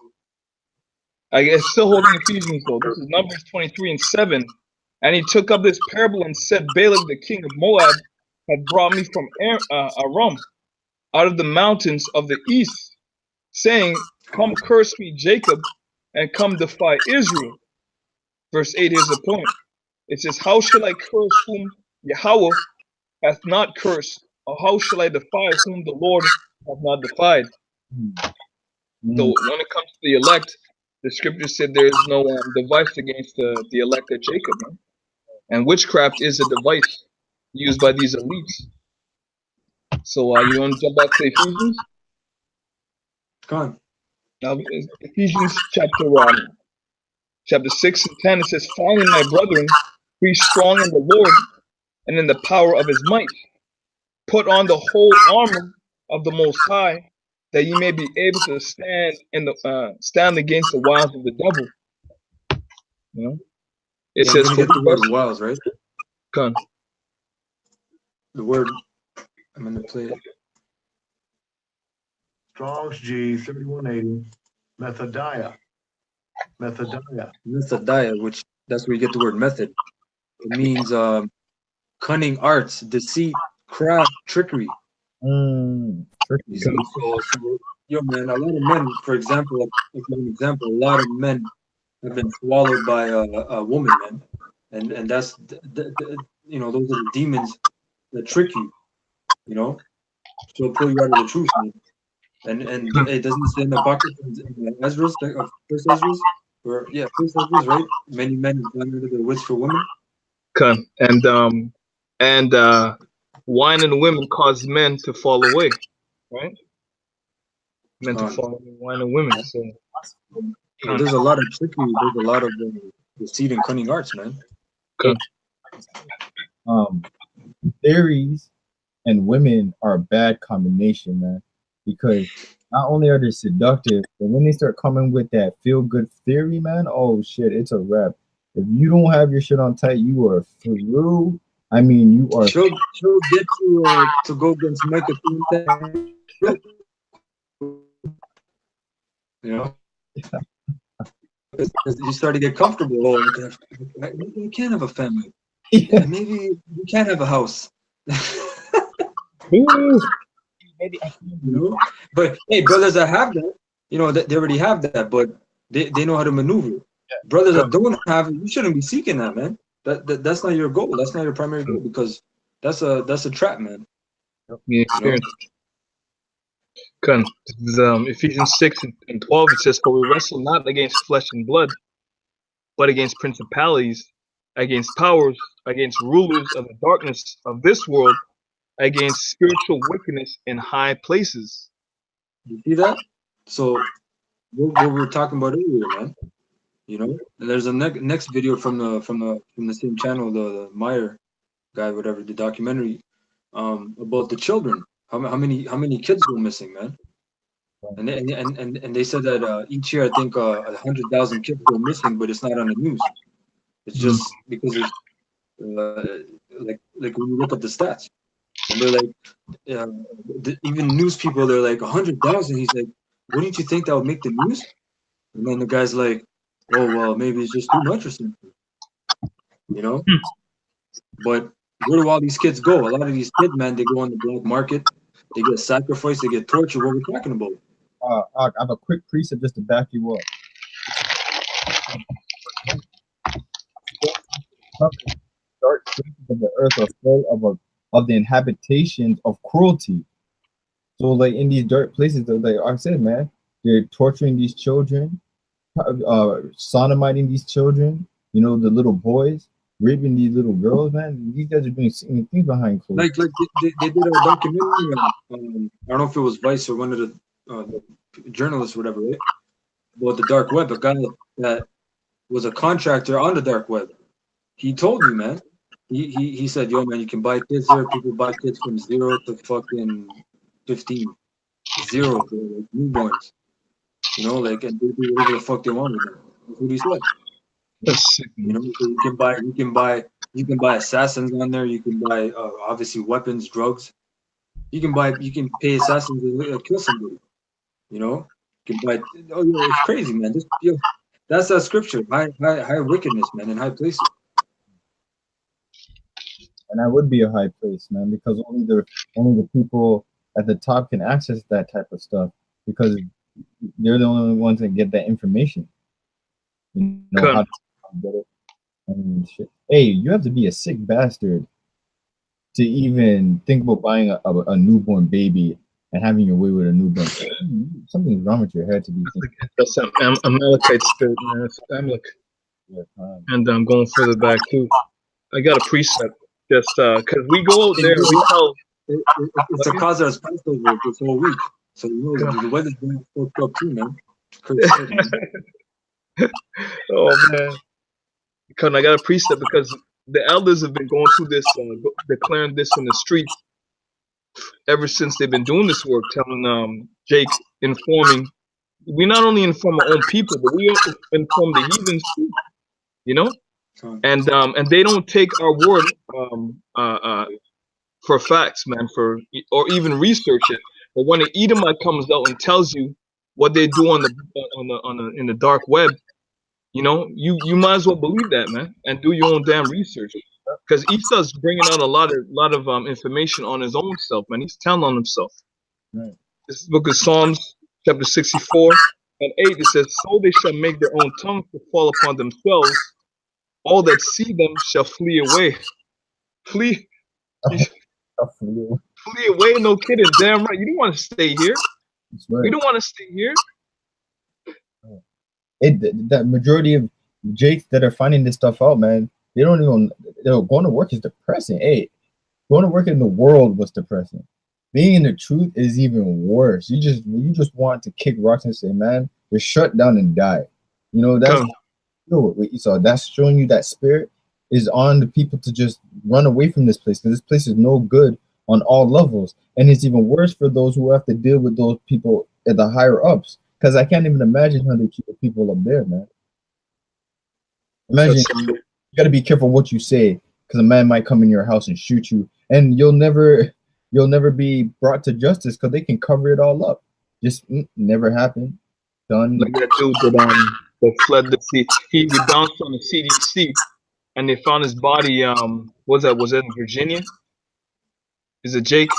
S3: I guess still holding Ephesians though. This is Numbers 23 and 7. And he took up this parable and said, Balak the king of Moab had brought me from Aram, out of the mountains of the east, saying, come curse me, Jacob, and come defy Israel. Verse 8, here's the point. It says, how shall I curse whom Yahweh hath not cursed? Or how shall I defy whom the Lord hath not defied? So when it comes to the elect, the scripture said there is no device against the elect of Jacob, man. And witchcraft is a device used by these elites. So you want to jump back to Ephesians?
S2: Come on.
S3: Now, Ephesians chapter 6 and 10, it says, finally, my brethren, be strong in the Lord and in the power of his might. Put on the whole armor of the Most High, that ye may be able to stand against the wiles of the devil. You know, it says,
S2: get the word wiles, right?
S3: Come.
S2: The word, I'm going to play it.
S4: Strong's G 3180, Methodiah.
S2: Methodiah, which that's where you get the word method. It means cunning arts, deceit, craft, trickery.
S1: Tricky.
S2: So, yo, man, a lot of men, for example, a lot of men have been swallowed by a woman, man, and that's you know, those are the demons that trick you, you know, she'll pull you out of the truth, man. And it doesn't say in the Apocrypha, in Ezra's, First Ezra's, First Ezra's, right? Many men have gone into their wits for women.
S3: Okay. And wine and women cause men to fall away, right? Men to fall away, wine and women. So
S2: there's a lot of trickery. There's a lot of deceit and cunning arts, man.
S3: Okay.
S1: Theories and women are a bad combination, man, because not only are they seductive, but when they start coming with that feel-good theory, man, oh shit, it's a wrap. If you don't have your shit on tight, you are through. I mean, you are.
S2: She'll get you to go against Micah. You know, you start to get comfortable. Oh, maybe we can't have a family. Yeah. Maybe we can't have a house.
S1: Maybe I
S2: you know? But hey, brothers that have that, you know, they already have that, but they know how to maneuver. Yeah. Brothers that don't have it, you shouldn't be seeking that, man. That's not your goal. That's not your primary goal, because that's a trap, man.
S3: Yeah, you know? Ephesians 6 and 12, it says, for we wrestle not against flesh and blood, but against principalities, against powers, against rulers of the darkness of this world, against spiritual wickedness in high places.
S2: You see that? So what we were talking about earlier, man. You know, and there's a next video from the same channel, the Meyer guy, whatever, the documentary, about the children. How many kids go missing, man? And they said that each year I think 100,000 kids go missing, but it's not on the news. It's just because it's like when you look up the stats, and they're like, even news people, they're like 100,000. He's like, wouldn't you think that would make the news? And then the guy's like, oh well, maybe it's just too much or something, you know. But where do all these kids go? A lot of these kids, man, they go on the black market, they get sacrificed, they get tortured. What we're talking about?
S1: I have a quick precept just to back you up. Dark places of the earth are full of the inhabitations of cruelty. So, like in these dark places, like I said, man, they're torturing these children, sodomiting these children. You know, the little boys, raping these little girls, man. These guys are doing things behind closed.
S2: Like they did a documentary. I don't know if it was Vice or one of the journalists, or whatever, right? About the dark web. A guy that was a contractor on the dark web. He told you, man. He said, yo, man, you can buy kids there. People buy kids from 0 to fucking 15. 0, like newborns. You know, like, and they do whatever the fuck they want with them. That's what he said. You know, so you can buy assassins on there. You can buy obviously weapons, drugs. You can pay assassins to kill somebody. You know, you can buy. Oh, yeah, it's crazy, man. That's that scripture. High wickedness, man, in high places.
S1: And that would be a high place, man, because only the people at the top can access that type of stuff. Because they're the only ones that get that information. You know
S3: Good.
S1: how to get it and shit. Hey, you have to be a sick bastard to even think about buying a newborn baby and having your way with a newborn. Something's wrong with your head to be thinking.
S3: That's an Amalekite spirit, man. It's Amalek.
S1: Yeah,
S3: And I'm going further back too. I got a precept just because we go out there, we tell.
S2: It's a cause of Passover this whole week. So you know the weather's going fucked up too, man.
S3: Oh man, because I got a precept because the elders have been going through this, declaring this in the streets ever since they've been doing this work, telling Jake, informing. We not only inform our own people, but we also inform the heathens too. You know, and they don't take our word for facts, man, or even research it. But when an Edomite comes out and tells you what they do in the dark web, you know, you might as well believe that, man, and do your own damn research. Because Esau's bringing out a lot of information on his own self, man. He's telling on himself.
S1: Right.
S3: This book of Psalms, chapter 64 and 8, it says, "So they shall make their own tongues to fall upon themselves. All that see them shall flee away." Flee away, no kidding. Damn right. You don't want to stay here.
S1: Right.
S3: You don't want to stay here.
S1: The majority of Jakes that are finding this stuff out, man, they don't even. Going to work is depressing. Hey, going to work in the world was depressing. Being in the truth is even worse. You just want to kick rocks and say, man, you're shut down and die. You know that's. So that's showing you that spirit is on the people to just run away from this place, because this place is no good on all levels, and it's even worse for those who have to deal with those people at the higher ups. Because I can't even imagine how they keep the people up there, man. Imagine you got to be careful what you say, because a man might come in your house and shoot you, and you'll never be brought to justice because they can cover it all up. Just never happened. Done.
S3: Like that dude that fled the sea. He bounced on the CDC, and they found his body. Was that in Virginia? Is it Jake?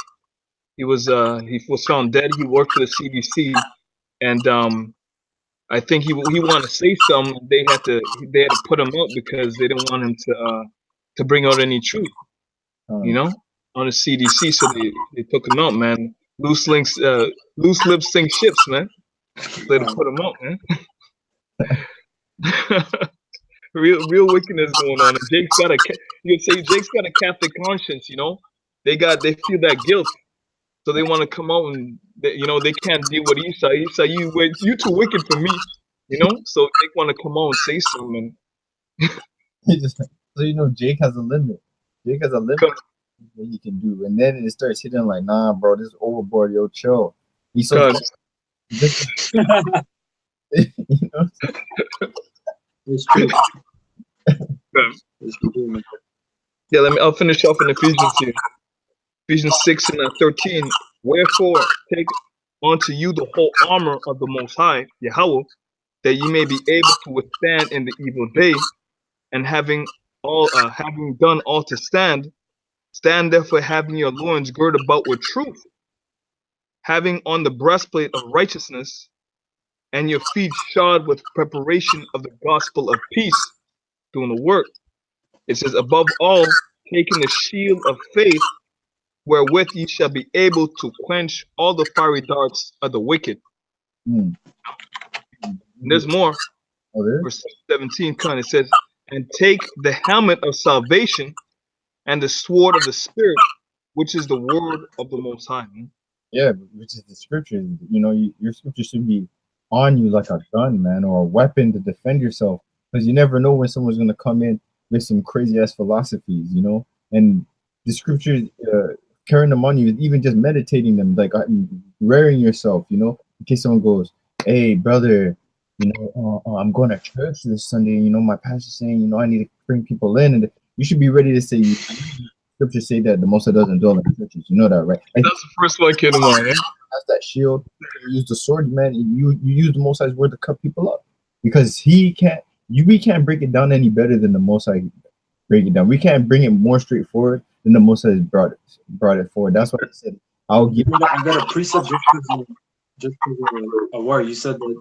S3: He was found dead. He worked for the CDC, and I think he wanted to say something. They had to put him up because they didn't want him to bring out any truth. You know, on the CDC, so they took him out, man. Loose lips sink ships, man. They put him out, man. real wickedness going on. And Jake's got a Catholic conscience, you know. They feel that guilt, so they want to come out and they can't deal with Esau. Esau, you too wicked for me, you know. So they want to come out and say something.
S1: So Jake has a limit. Jake has a limit what he can do, and then it starts hitting like, nah, bro, this is overboard. Yo, chill. He's so. You know?
S2: It's true. It's true.
S3: Yeah, I'll finish off in Ephesians here. Ephesians 6 and 13. "Wherefore take unto you the whole armor of the Most High, Yahweh, that ye may be able to withstand in the evil day, and having done all to stand therefore, having your loins girded about with truth, having on the breastplate of righteousness, and your feet shod with preparation of the gospel of peace," doing the work. It says, "Above all, taking the shield of faith, wherewith ye shall be able to quench all the fiery darts of the wicked." And there's more. Verse 17 kind of says, "And take the helmet of salvation and the sword of the Spirit, which is the word of the Most High."
S1: Yeah, which is the scripture. Your scripture should be on you like a gun, man, or a weapon to defend yourself, because you never know when someone's going to come in with some crazy ass philosophies, and the scriptures, carrying them on you, even just meditating them, like rearing yourself, in case someone goes, "Hey, brother, I'm going to church this Sunday, my pastor's saying, I need to bring people in," and you should be ready to say, scriptures say that the Most High doesn't dwell in churches. You know that, right?
S3: That's the first one came to mind, eh?
S1: That's that shield. You use the sword, man. You use the Most High's word to cut people up, because we can't break it down any better than the Most High break it down. We can't bring it more straightforward than the Most High brought it forward. That's why I said I'll give.
S2: I got a precept. just Awar, you said that,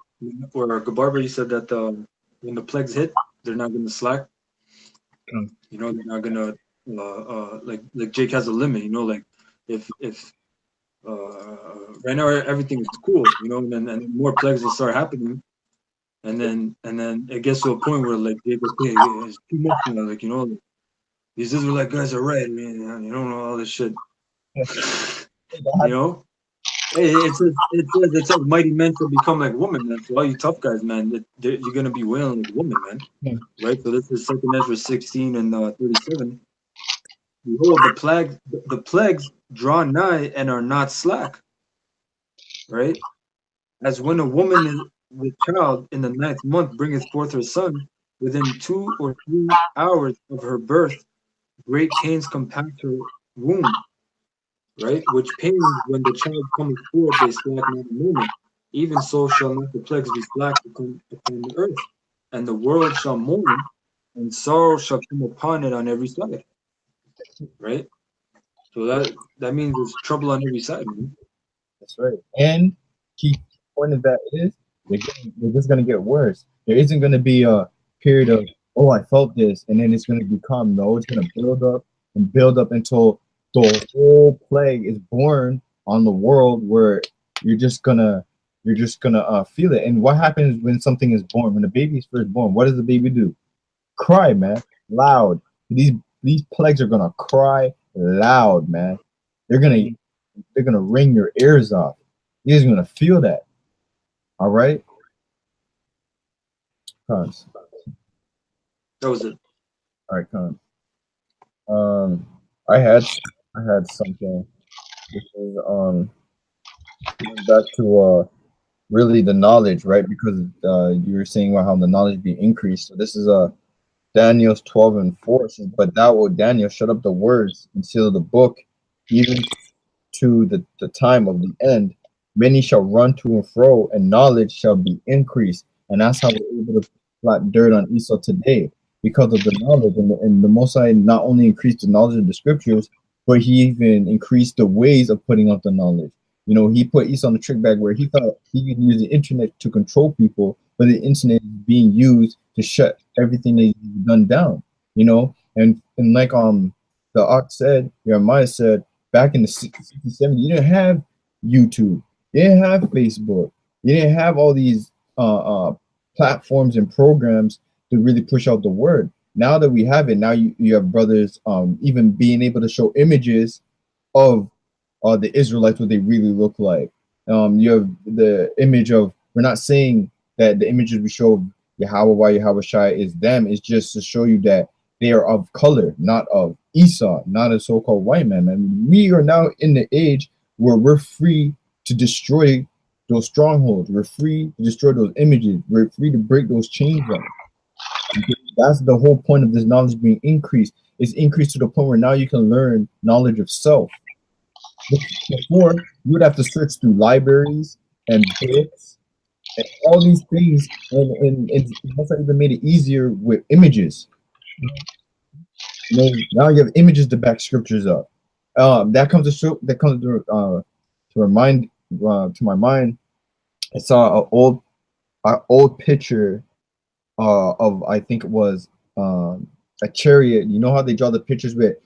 S2: or Gabarba, you said that when the plagues hit, they're not going to slack.
S3: Mm.
S2: You know, they're not going to like Jake has a limit. You know, like if right now everything is cool, you know, and more plagues will start happening, and then it gets to a point where like Jake, okay, it's too much now. Like, you know, like, these Israelite guys are right, man. You don't know all this shit. You know. Hey, it says mighty men shall become like women, man. So all you tough guys, man, you're gonna be wailing like women, man.
S3: Yeah.
S2: Right? So this is 2nd Ezra 16 and 37. Behold, the plagues draw nigh and are not slack. Right? As when a woman is with child in the 9th month bringeth forth her son, within 2 or 3 hours of her birth, great pains compact her womb. Right? Which pains when the child cometh forth, they slack not a moment. Even so shall not the plagues be slack upon the earth, and the world shall mourn, and sorrow shall come upon it on every side. Right? So that means there's trouble on every side, man.
S1: That's right. And key point of that is they're just gonna get worse. There isn't gonna be a period of, oh, I felt this, and then it's gonna become, no, it's gonna build up and build up until the whole plague is born on the world, where you're just gonna feel it. And what happens when something is born? When the baby is first born, what does the baby do? Cry, man, loud. These plagues are gonna cry loud, man. They're gonna wring your ears off. You're just gonna feel that. All right. Cons.
S2: That was it.
S1: All right, Cons. I had something. This is going back to really the knowledge, right? Because you were saying about how the knowledge be increased. So this is Daniel's 12 and 4 says, but thou, O Daniel, shut up the words and seal the book, even to the time of the end. Many shall run to and fro, and knowledge shall be increased. And that's how we're able to flat dirt on Esau today, because of the knowledge. And the Most High not only increased the knowledge of the scriptures, but he even increased the ways of putting out the knowledge. You know, he put Esau on the trick bag where he thought he could use the internet to control people, but the internet is being used to shut everything that he's done down. You know, and like the Ox said, Jeremiah said, back in the 60s, 70s, you didn't have YouTube, you didn't have Facebook, you didn't have all these platforms and programs to really push out the word. Now that we have it, now you have brothers even being able to show images of the Israelites, what they really look like. You have the image of, we're not saying that the images we show Yahweh Shai is them, it's just to show you that they are of color, not of Esau, not a so-called white man. And we are now in the age where we're free to destroy those strongholds. We're free to destroy those images. We're free to break those chains up. That's the whole point of this knowledge being increased. It's increased to the point where now you can learn knowledge of self. Before, you would have to search through libraries and books and all these things, and it's also even made it easier with images. You know, now you have images to back scriptures up. That comes to remind to my mind. I saw an old picture of, I think it was a chariot. You know how they draw the pictures with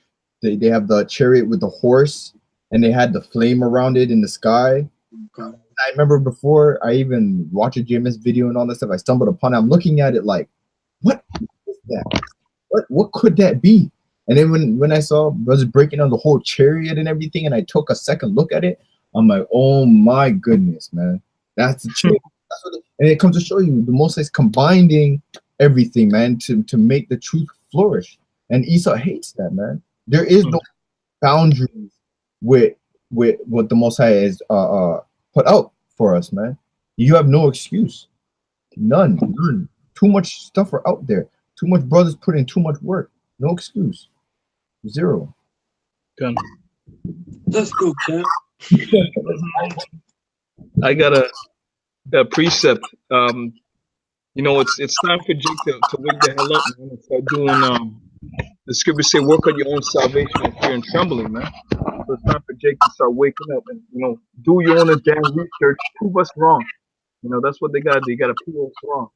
S1: they have the chariot with the horse and they had the flame around it in the sky.
S2: Okay.
S1: I remember before I even watched a JMS video and all that stuff, I stumbled upon it. I'm looking at it like, what is that? What could that be? And then when I saw brothers breaking down the whole chariot and everything, and I took a second look at it, I'm like, oh my goodness, man, that's the chariot. And it comes to show you the Most High is combining everything, man, to make the truth flourish. And Esau hates that, man. There is no boundaries with what the Most High has put out for us, man. You have no excuse. None. Too much stuff are out there. Too much brothers put in too much work. No excuse. Zero.
S3: Done.
S2: Let's go, champ.
S3: I got a precept. You know, it's time for Jake to wake the hell up, man, and start doing the scriptures say, work on your own salvation with fear and trembling, man. So it's time for Jake to start waking up and, do your own damn research, prove us wrong. That's what they gotta do. You gotta prove us wrong.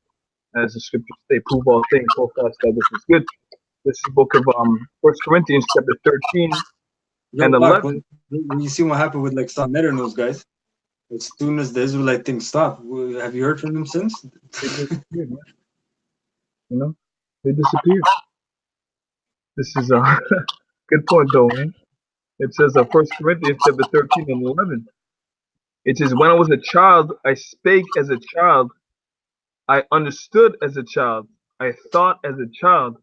S3: As the scriptures say, prove all things, hold fast that this is good. This is the book of 1 Corinthians chapter 13
S2: Yo,
S3: and
S2: Doc,
S3: 11.
S2: when you see what happened with like Sam and those guys, as soon as the Israelite thing stopped, have you heard from them since?
S3: They disappeared, man. They disappeared. This is a good point, though, man. It says 1 Corinthians chapter 13 and 11. It says, when I was a child, I spake as a child. I understood as a child. I thought as a child.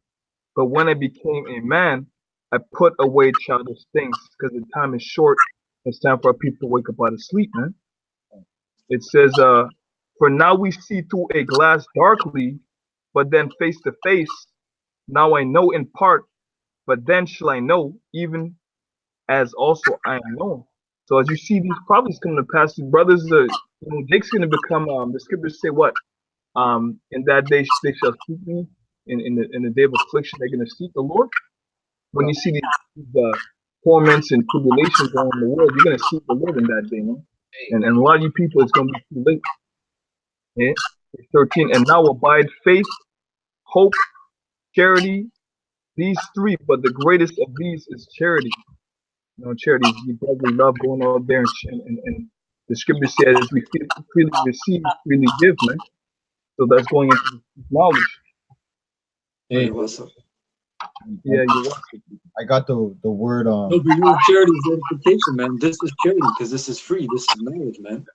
S3: But when I became a man, I put away childish things, because the time is short. It's time for our people to wake up out of sleep, man. It says, for now we see through a glass darkly, but then face to face. Now I know in part, but then shall I know, even as also I am known. So as you see these problems coming to pass, these brothers, Jake's going to become, the scriptures say what? In that day they shall seek me. In the day of affliction, they're going to seek the Lord. When you see these torments and tribulations going in the world, you're going to seek the Lord in that day, man. And a lot of you people, it's going to be too late. Yeah? 13, and now abide faith, hope, charity, these three, but the greatest of these is charity. Charity is you brotherly love, going out there and the scripture says we freely receive, freely give, man. So that's going into knowledge.
S1: Hey,
S2: What's up?
S3: Yeah, you're welcome.
S1: I got the word
S2: No, but your charity is edification, man. This is charity because this is free. This is knowledge, man.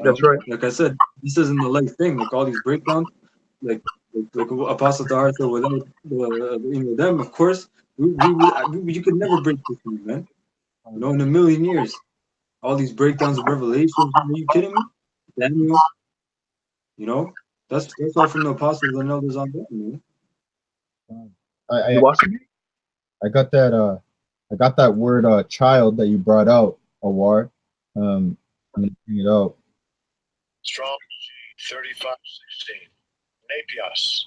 S3: That's right.
S2: Like I said, this isn't the life thing. Like all these breakdowns, like Apostle Dartha, without them, of course, you could never break this thing, man. In a million years, all these breakdowns of Revelations. Are you kidding me? Daniel, that's all from the apostles and elders on that, man.
S1: I got that word child that you brought out, Awar. I'm gonna bring it out.
S4: Strong 35:16. Napios.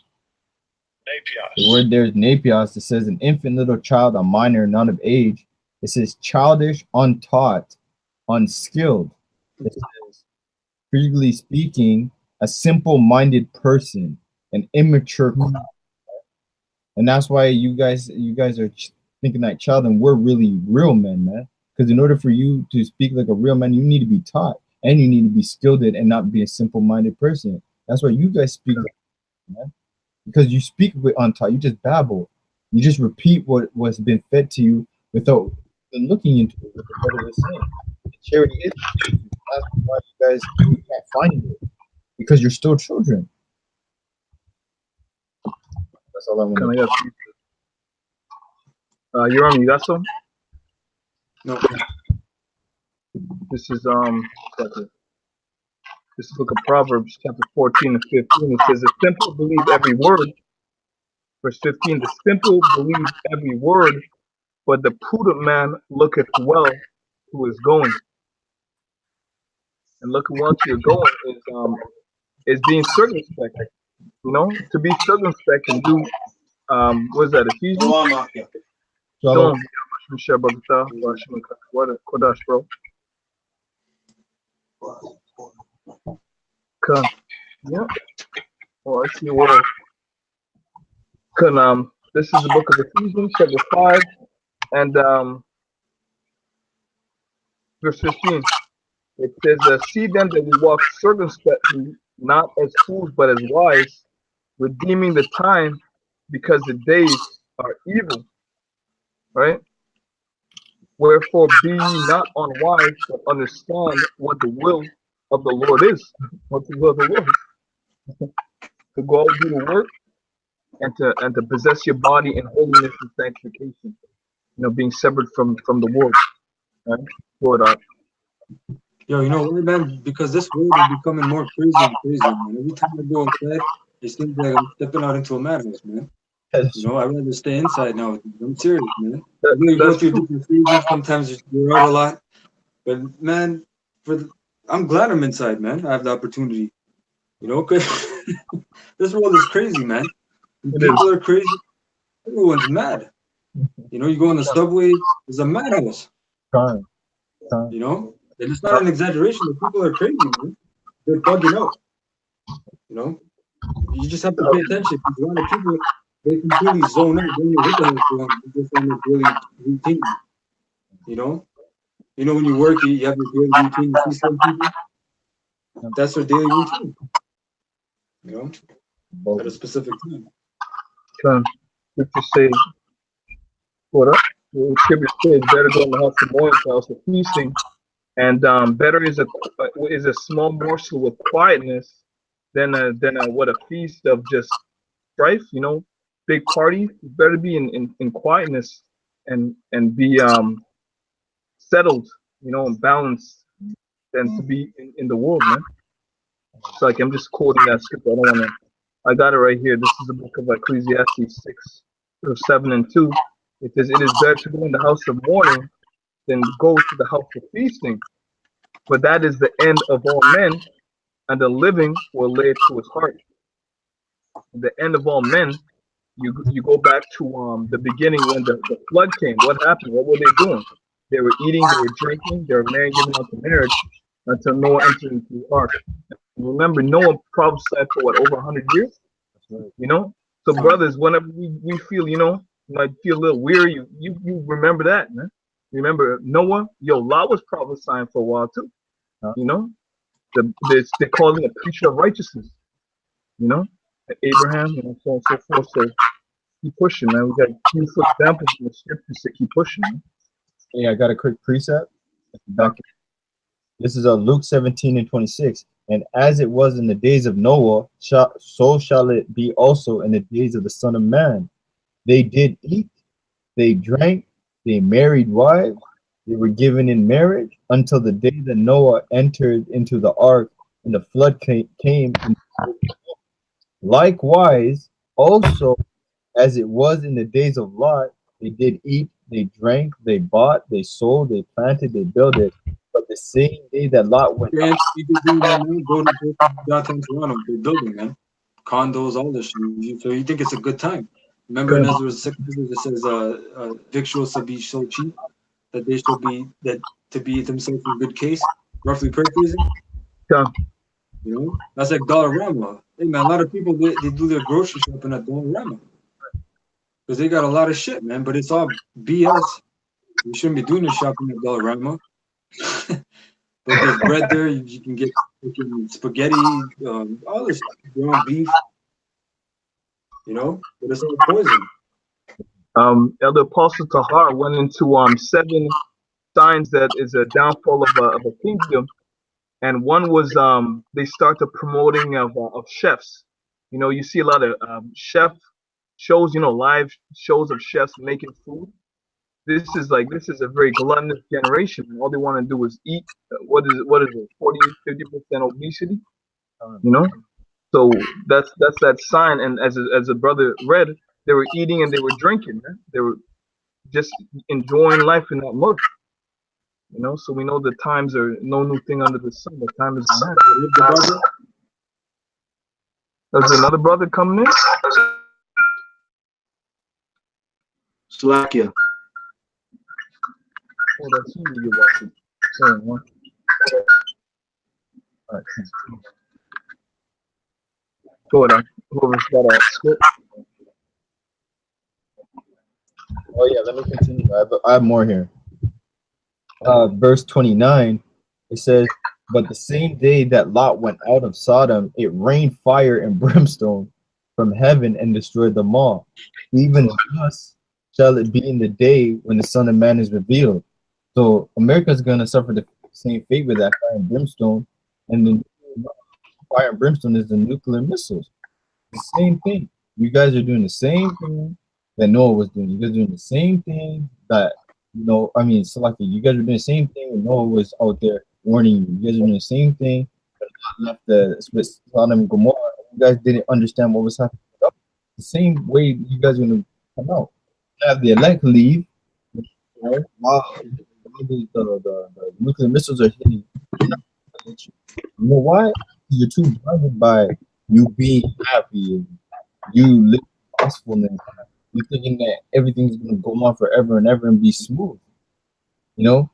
S1: The word there is napios. It says an infant, little child, a minor, none of age. It says childish, untaught, unskilled. It says, figuratively speaking, a simple-minded person, an immature crowd. And that's why you guys are thinking like child, and we're really real men, man. Because in order for you to speak like a real man, you need to be taught, and you need to be skilled and not be a simple-minded person. That's why you guys speak, man. Because you speak with untaught, you just babble, you just repeat what's been fed to you without looking into it. What the brother was saying, charity is. That's why you guys can't find it, because you're still children. That's all I want to
S3: say. You're on. You got some?
S2: No.
S3: This is this book of Proverbs, chapter 14 and 15. It says, "The simple believe every word." Verse 15: "The simple believe every word, but the prudent man looketh well to his going." And looking well to your going is being circumspect. To be circumspect and do what is that? Ephesians. Kodash, bro. Yeah. Oh, I see what. This is the book of Ephesians, chapter 5, and verse 15. It says, "See then that we walk circumspectly, not as fools, but as wise, redeeming the time, because the days are evil." Right? "Wherefore be ye not unwise, but understand what the will of the Lord is." What's the will of the Lord? To go out and do the work, and to possess your body in holiness and sanctification. Being severed from the world. Right? Lord,
S2: Yo, you know what, man? Because this world is becoming more crazy and crazy, man. Every time I go outside, it seems like I'm stepping out into a madhouse, man. I'd rather stay inside now. I'm serious, man. You go through different stages. Sometimes you're out a lot. But, man, I'm glad I'm inside, man. I have the opportunity. Because this world is crazy, man. People are crazy. Everyone's mad. You go on the subway, there's a madhouse.
S1: Time.
S2: You know, and it's not an exaggeration. The people are crazy, man. They're bugging out. You know, you just have to pay attention because a lot of people they completely zone out. They don't know what the hell's going on. They just on their daily routine. You know when you work, you have your daily routine. You see some people, that's their daily routine. You know, at a specific time.
S3: Scripture say, what up? The scripture says, better go in the house of mourning, the house of feasting, and better is a small morsel with quietness than a feast of just strife. You know, big party. It's better to be in quietness and be settled, you know, and balanced than to be in the world, man. It's like I'm just quoting that scripture. I don't want to. I got it right here. This is the book of Ecclesiastes 6:7-2. It says, "It is better to go in the house of mourning than go to the house of feasting, for that is the end of all men, and the living will lay it to his heart." The end of all men. You go back to the beginning when the flood came. What happened? What were they doing? They were eating, they were drinking, they were marrying, giving out to marriage until Noah entered into the ark. Remember, Noah prophesied for what, over 100 years? You know? So, brothers, whenever we feel, you know, might feel a little weary, you remember that, man. Remember Noah? Lot was prophesying for a while too. You know? They call him a preacher of righteousness. You know? Abraham, you know, so on and so forth. So keep pushing, man. We got beautiful examples in the scriptures to keep pushing, man.
S1: Hey, I got a quick precept. This is Luke 17:26. And as it was in the days of Noah, so shall it be also in the days of the Son of Man. They did eat, they drank, they married wives, they were given in marriage until the day that Noah entered into the ark, and the flood came. Likewise, also as it was in the days of Lot, they did eat, they drank, they bought, they sold, they planted, they builded. But the same day that Lot went
S2: out, you can do that now. Go to downtown Toronto. They're building, man. Condos, all this shit. So you think it's a good time. Remember in Ezra 6, it says victuals shall be so cheap that they shall be that to be themselves in good case. Roughly paraphrasing.
S3: Yeah.
S2: You know? That's like Dollarama. Hey man, a lot of people they do their grocery shopping at Dollarama. Because they got a lot of shit, man, but it's all BS. You shouldn't be doing your shopping at Dollarama. But there's bread there. You can get spaghetti, all this ground beef. You know, but it's all poison.
S3: Elder Apostle Tahar went into 7 signs that is a downfall of a kingdom, and one was they started promoting of chefs. You know, you see a lot of chef shows, you know, live shows of chefs making food. This is a very gluttonous generation. All they want to do is eat. What is it? 40-50% obesity. You know, so that's that sign. And as a brother read, they were eating and they were drinking. Man. They were just enjoying life in that mud. You know, so we know the times are no new thing under the sun. The time is mad. There's another brother coming in.
S5: Slovakia.
S3: Oh, that's you you're watching. Sorry, one. All right. Go ahead. Whoever's got a script.
S1: Oh yeah, let me continue. I have more here. Verse 29, it says, "But the same day that Lot went out of Sodom, it rained fire and brimstone from heaven and destroyed them all. Even thus shall it be in the day when the Son of Man is revealed." So America is going to suffer the same fate with that fire and brimstone, and the fire and brimstone is the nuclear missiles. The same thing. You guys are doing the same thing that Noah was doing. You guys are doing the same thing that, you know, I mean, Salaki, you guys are doing the same thing when Noah was out there warning you. You guys are doing the same thing that left the Sodom and Gomorrah. You guys didn't understand what was happening. The same way you guys are going to come out. You have the elect leave. You know, wow. The nuclear missiles are hitting. You know why? You're too blinded by you being happy and you live peacefulness. You're thinking that everything's gonna go on forever and ever and be smooth. You know,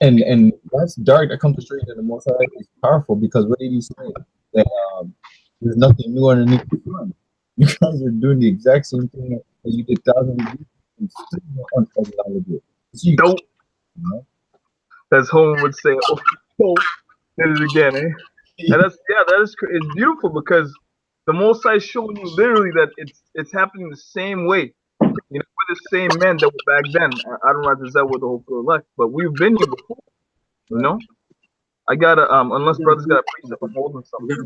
S1: And that's dark. That comes to show you that the Most High is powerful, because what did he say? That there's nothing new underneath the sun. You guys are doing the exact same thing that you did thousands of years ago and still don't acknowledge it. So you
S3: Don't.
S1: you know?
S3: As Holman would say, oh, did it again, eh? And that is it's beautiful, because the Most High is showing you literally that it's happening the same way. You know, we're the same men that were back then. I don't know if that with the whole full life, but we've been here before. You know, I gotta unless brothers got a precept, I'm holding something.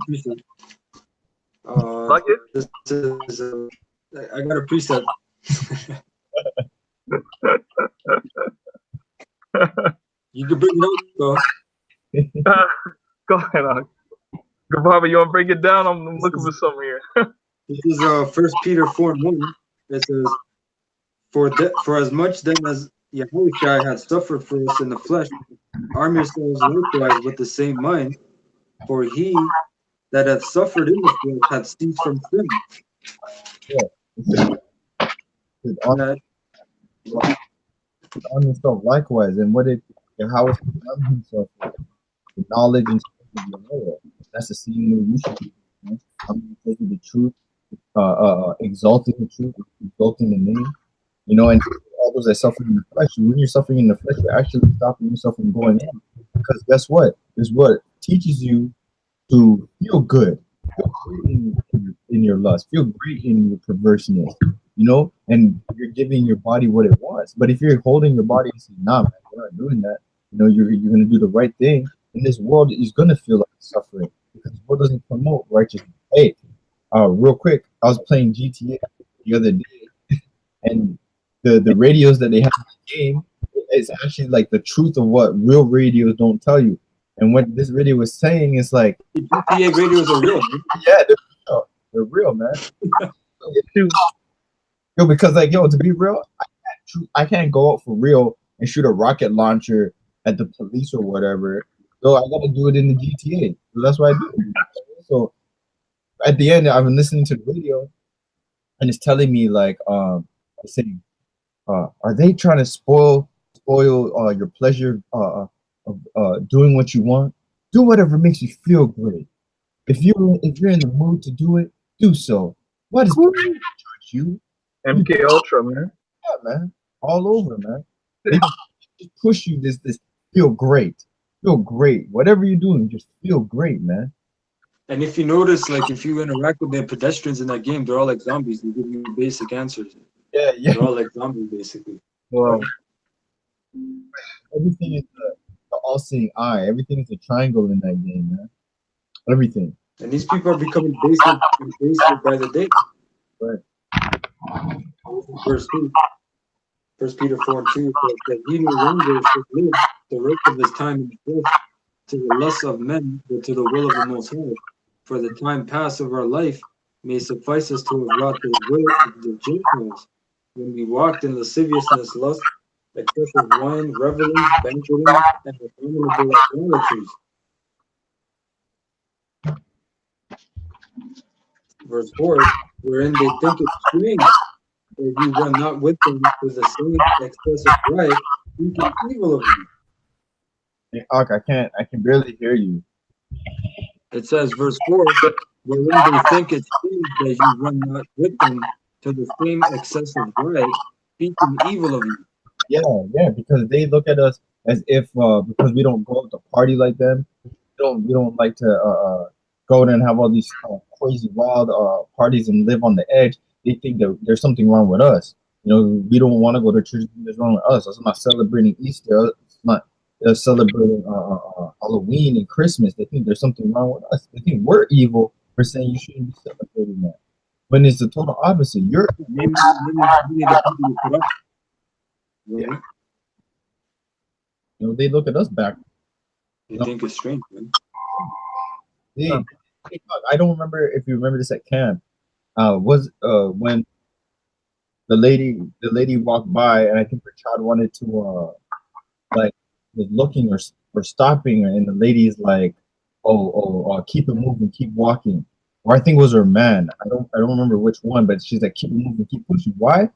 S3: Like it?
S2: This is I got a precept. You can bring it up, though.
S3: Go ahead, Gababa, you want to break it down? I'm looking for something here.
S2: This is 1 Peter 4:1. It says, For as much then as Yahushua had suffered for us in the flesh, arm yourselves likewise with the same mind, for he that hath suffered in the flesh hath ceased from sin.
S1: On himself likewise. And how is he on himself? The knowledge and strength of Yahweh. That's the same way you should be. You know? Taking the truth, exalting the truth, exalting the name. You know, and all those that suffer in the flesh. When you're suffering in the flesh, you're actually stopping yourself from going in. Because guess what? It's what teaches you to feel good, feel great in your lust, feel great in your perverseness, you know, and you're giving your body what it wants. But if you're holding your body and saying, nah, man, we're not doing that, you know, you're going to do the right thing, in this world is going to feel like suffering, because the world doesn't promote righteousness. Hey, real quick, I was playing GTA the other day, and the radios that they have in the game, it's actually like the truth of what real radios don't tell you. And what this radio was saying is like,
S2: GTA radios are real.
S1: yeah, they're real, man. Yo, because like, to be real, I can't go out for real and shoot a rocket launcher at the police or whatever. So I got to do it in the GTA. So that's what I do. So at the end, I've been listening to the radio, and it's telling me like, it's saying, are they trying to spoil your pleasure of doing what you want? Do whatever makes you feel great. If you're in the mood to do it, do so. What is you?
S3: MK Ultra, man.
S1: Yeah, man. All over, man. They just push you this feel great. Feel great. Whatever you're doing, just feel great, man.
S2: And if you notice, like if you interact with the pedestrians in that game, they're all like zombies. They give you basic answers.
S1: Yeah.
S2: They're all like zombies, basically.
S1: Well, everything is the all-seeing eye. Everything is a triangle in that game, man. Everything.
S2: And these people are becoming basic by the day.
S1: Right.
S2: Verse 2. 1 Peter 4:2 says that he no longer should live the rest of his time in the flesh to the lusts of men, but to the will of the Most High. For the time past of our life may suffice us to have wrought the will of the Gentiles, when we walked in lasciviousness, lust, excessive wine, reveling, banqueting, and abominable idolatries. Verse 4, wherein they think it strange that you run not with them for the same excessive riot, thinking evil of you.
S1: Hey, Ak, I can barely hear you.
S2: It says, verse 4, wherein they think it strange that you run not with them to the same excessive riot, speaking evil of you.
S1: Yeah, because they look at us as if because we don't go out to party like them, we don't like to go there and have all these crazy wild parties and live on the edge. They think that there's something wrong with us. You know, we don't want to go to church. There's wrong with us. It's not celebrating Easter. It's not celebrating Halloween and Christmas. They think there's something wrong with us. They think we're evil for saying you shouldn't be celebrating that. When it's the total opposite. You're
S2: Yeah.
S1: You know, they look at us back.
S2: You think it's strange, man.
S1: I don't remember if you remember this at camp. Was when the lady walked by, and I think her child wanted to was looking or stopping her, and the lady's like, keep it moving, keep walking. Or I think it was her man. I don't remember which one, but she's like, keep it moving, keep pushing. Why?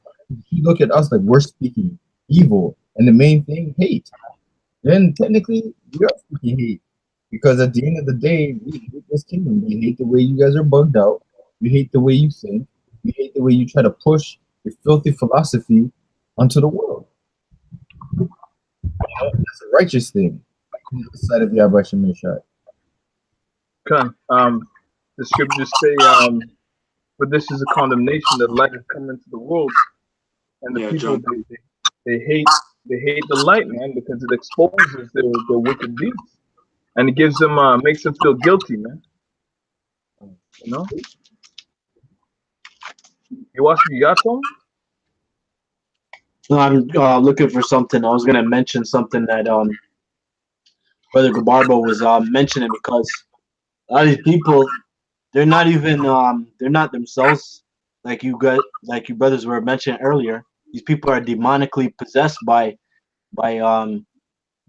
S1: She look at us like we're speaking evil, and the main thing, hate. then technically we are speaking hate. Because at the end of the day, we hate this kingdom. We hate the way you guys are bugged out. We hate the way you think. We hate the way you try to push your filthy philosophy onto the world. That's a righteous thing. On the side of Yahweh Shemeshai.
S3: Con, the scriptures say, but this is a condemnation that light has come into the world, and the
S2: Yeah,
S3: people
S2: John.
S3: they hate the light, man, because it exposes their wicked deeds, and it gives them makes them feel guilty, man. You know, you watch you got some?
S5: No, I'm looking for something. I was gonna mention something that Brother Gabarbo was mentioning, because a lot of these people, they're not even they're not themselves, like you brothers were mentioning earlier. These people are demonically possessed by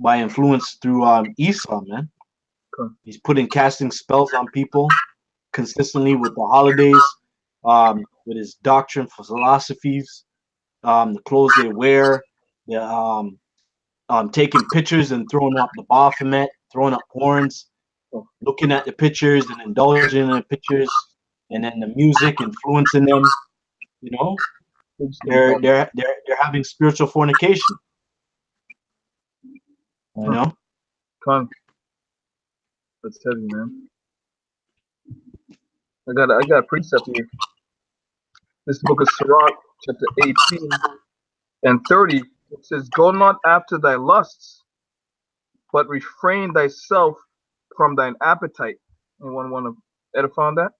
S5: influence through Esau, man.
S3: Okay.
S5: He's casting spells on people consistently with the holidays, with his doctrine, philosophies, the clothes they wear, the taking pictures and throwing up the Baphomet, throwing up horns, looking at the pictures and indulging in the pictures, and then the music influencing them. You know, they're having spiritual fornication. You know,
S3: Con, that's heavy, man. I got a precept here. This book of Sirach, chapter 18 and 30. It says, "Go not after thy lusts, but refrain thyself from thine appetite." Anyone want to edify on that?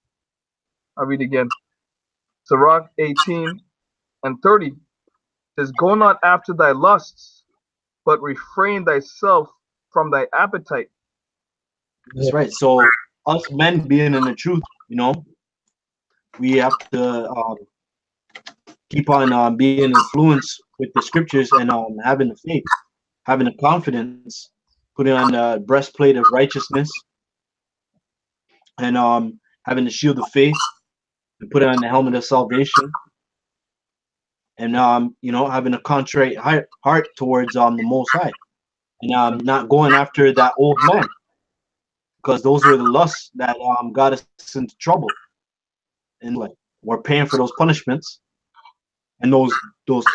S3: I'll read again. Sirach 18 and 30 says, "Go not after thy lusts, but refrain thyself from thy appetite."
S5: that's right. So us men being in the truth, you know, we have to keep on being influenced with the scriptures, and having the faith, having the confidence, putting on the breastplate of righteousness, and having the shield of faith, and putting on the helmet of salvation, and you know, having a contrite heart towards the Most High, and not going after that old man, because those were the lusts that got us into trouble, and like we're paying for those punishments, and those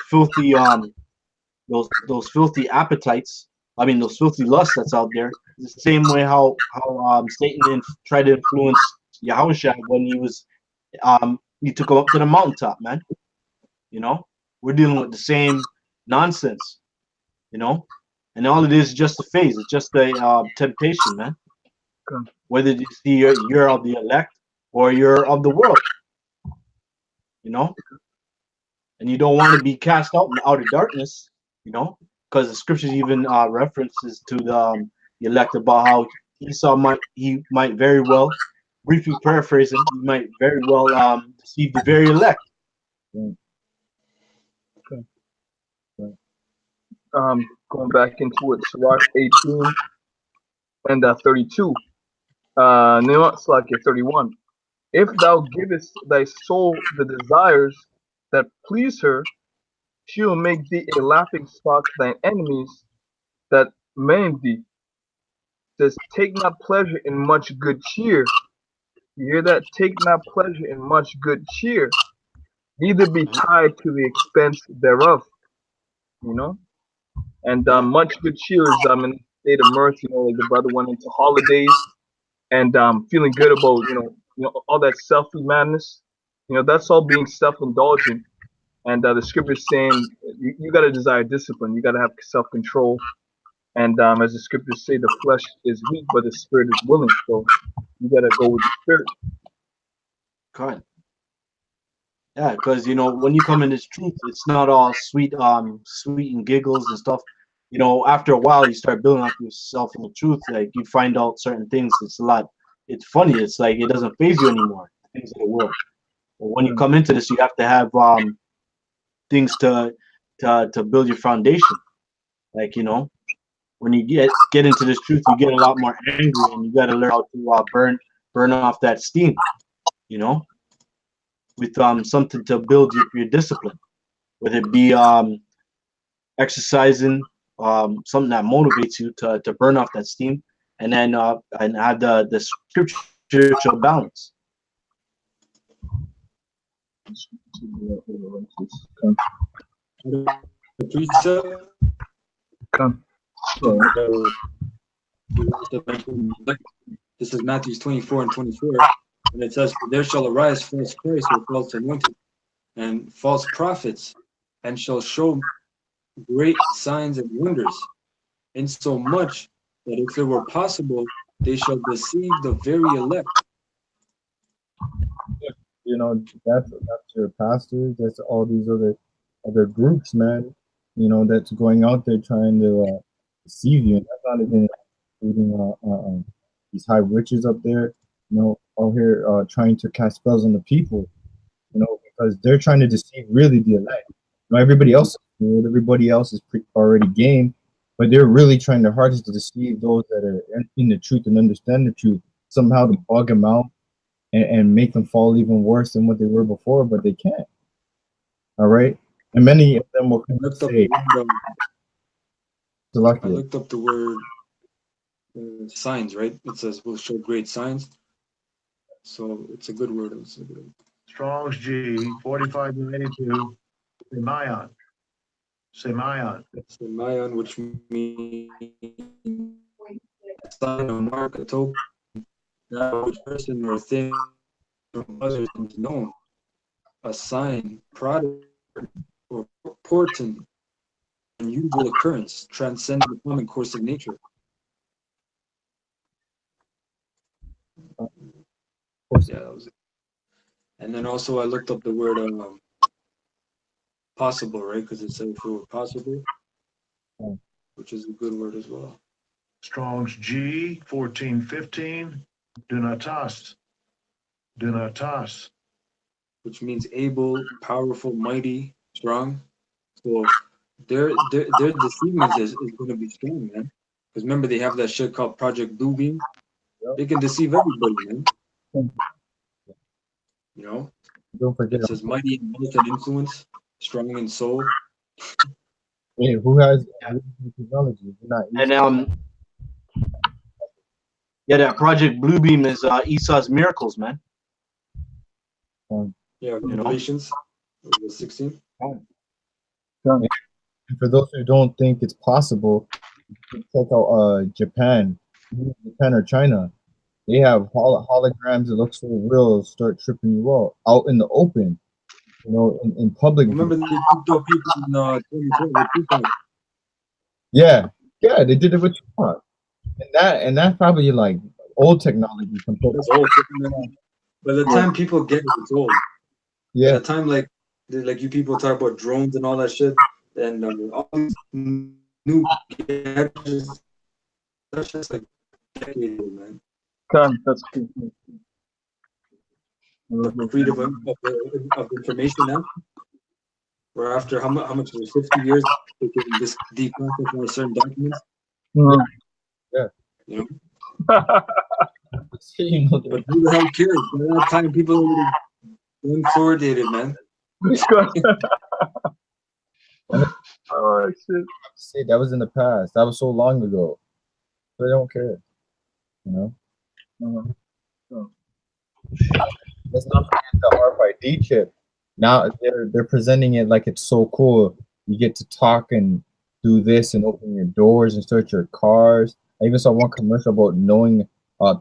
S5: filthy those filthy appetites. I mean, those filthy lusts that's out there. The same way how Satan tried to influence Yahushua when he took him up to the mountaintop, man. You know, we're dealing with the same nonsense, you know, and all it is just a phase. It's just a temptation, man.
S3: Okay.
S5: Whether you see you're of the elect or you're of the world, you know, and you don't want to be cast out in outer darkness, you know, because the scriptures even references to the elect about how Esau might very well, briefly paraphrasing, he might very well deceive the very elect.
S3: Okay. Going back into it, Sirach 18 and 32. No, it's like 31. "If thou givest thy soul the desires that please her, she will make thee a laughing stock to thine enemies that maim thee." Says, "Take not pleasure in much good cheer." You hear that? "Take not pleasure in much good cheer, neither be tied to the expense thereof." You know? And much good cheer is in a state of mirth. You know, like the brother went into holidays and feeling good about, you know, all that selfie madness. You know, that's all being self-indulgent. And the scripture is saying you got to desire discipline. You got to have self-control. And as the scriptures say, the flesh is weak, but the spirit is willing. So you got to go with the spirit.
S5: Correct. Yeah, because you know, when you come in this truth, it's not all sweet and giggles and stuff. You know, after a while, you start building up yourself in the truth. Like you find out certain things. It's funny. It's like it doesn't phase you anymore. Things of the world. But when you come into this, you have to have things to build your foundation. Like, you know, when you get into this truth, you get a lot more angry, and you got to learn how to burn off that steam. You know, with something to build your discipline, whether it be exercising, something that motivates you to burn off that steam, and then and have the spiritual balance.
S2: The precept.
S3: Come.
S2: This is Matthew 24 and 24, and it says, "There shall arise false Christs or false anointed, and false prophets, and shall show great signs and wonders, insomuch that if it were possible, they shall deceive the very elect."
S1: You know, that's your pastors. That's all these other groups, man. You know, that's going out there trying to deceive you. And that's not even including these high riches up there. You know, out here trying to cast spells on the people. You know, because they're trying to deceive really the elect. You know, everybody else is good, everybody else is already game, but they're really trying their hardest to deceive those that are in the truth and understand the truth. Somehow to bug them out and make them fall even worse than what they were before, but they can't. All right, and many of them will say,
S2: I looked up the word signs, right? It says we'll show great signs. So it's a good word.
S4: Strong's G 4592. Semayon. Semayon.
S2: Semayon, which means sign, a mark, a token, that which person or thing from others is known, a sign, product, or portent, unusual occurrence, transcending the common course of nature. Yeah, that was it. And then also I looked up the word possible, right? Because it said if it were possible, which is a good word as well.
S4: Strong's G 1415. Dunatas. Dunatas.
S2: Which means able, powerful, mighty, strong. So their deceiving is going to be strong, man. Because remember, they have that shit called Project Bluebeam. Yep. They can deceive everybody, man. You know?
S1: Don't forget.
S2: It says mighty in wealth and influence, strong in soul.
S1: Hey, who has technology?
S5: And yeah, that Project Bluebeam is Esau's miracles, man.
S2: Yeah, Revelations 16.
S1: And for those who don't think it's possible, check out Japan or China. They have holograms that look so real, start tripping you out in the open, you know, in public.
S2: Remember the people in 2012.
S1: Yeah, they did it with Tupac, and that's probably like old technology compared to
S2: old. By the time people get it, it's old.
S1: Yeah.
S2: By the time like you people talk about drones and all that shit, and all these new gadgets, that's just like decades old, man.
S3: That's cool.
S2: The freedom of information now. Or after how much was 50 years they can just declassify certain documents.
S1: Yeah.
S2: You know? But who the hell cares? By that time people were fluoridated, man.
S3: Oh shit.
S1: See, that was in the past. That was so long ago. They don't care. You know? Let's not forget the RFID chip. Now they're presenting it like it's so cool. You get to talk and do this and open your doors and search your cars. I even saw one commercial about knowing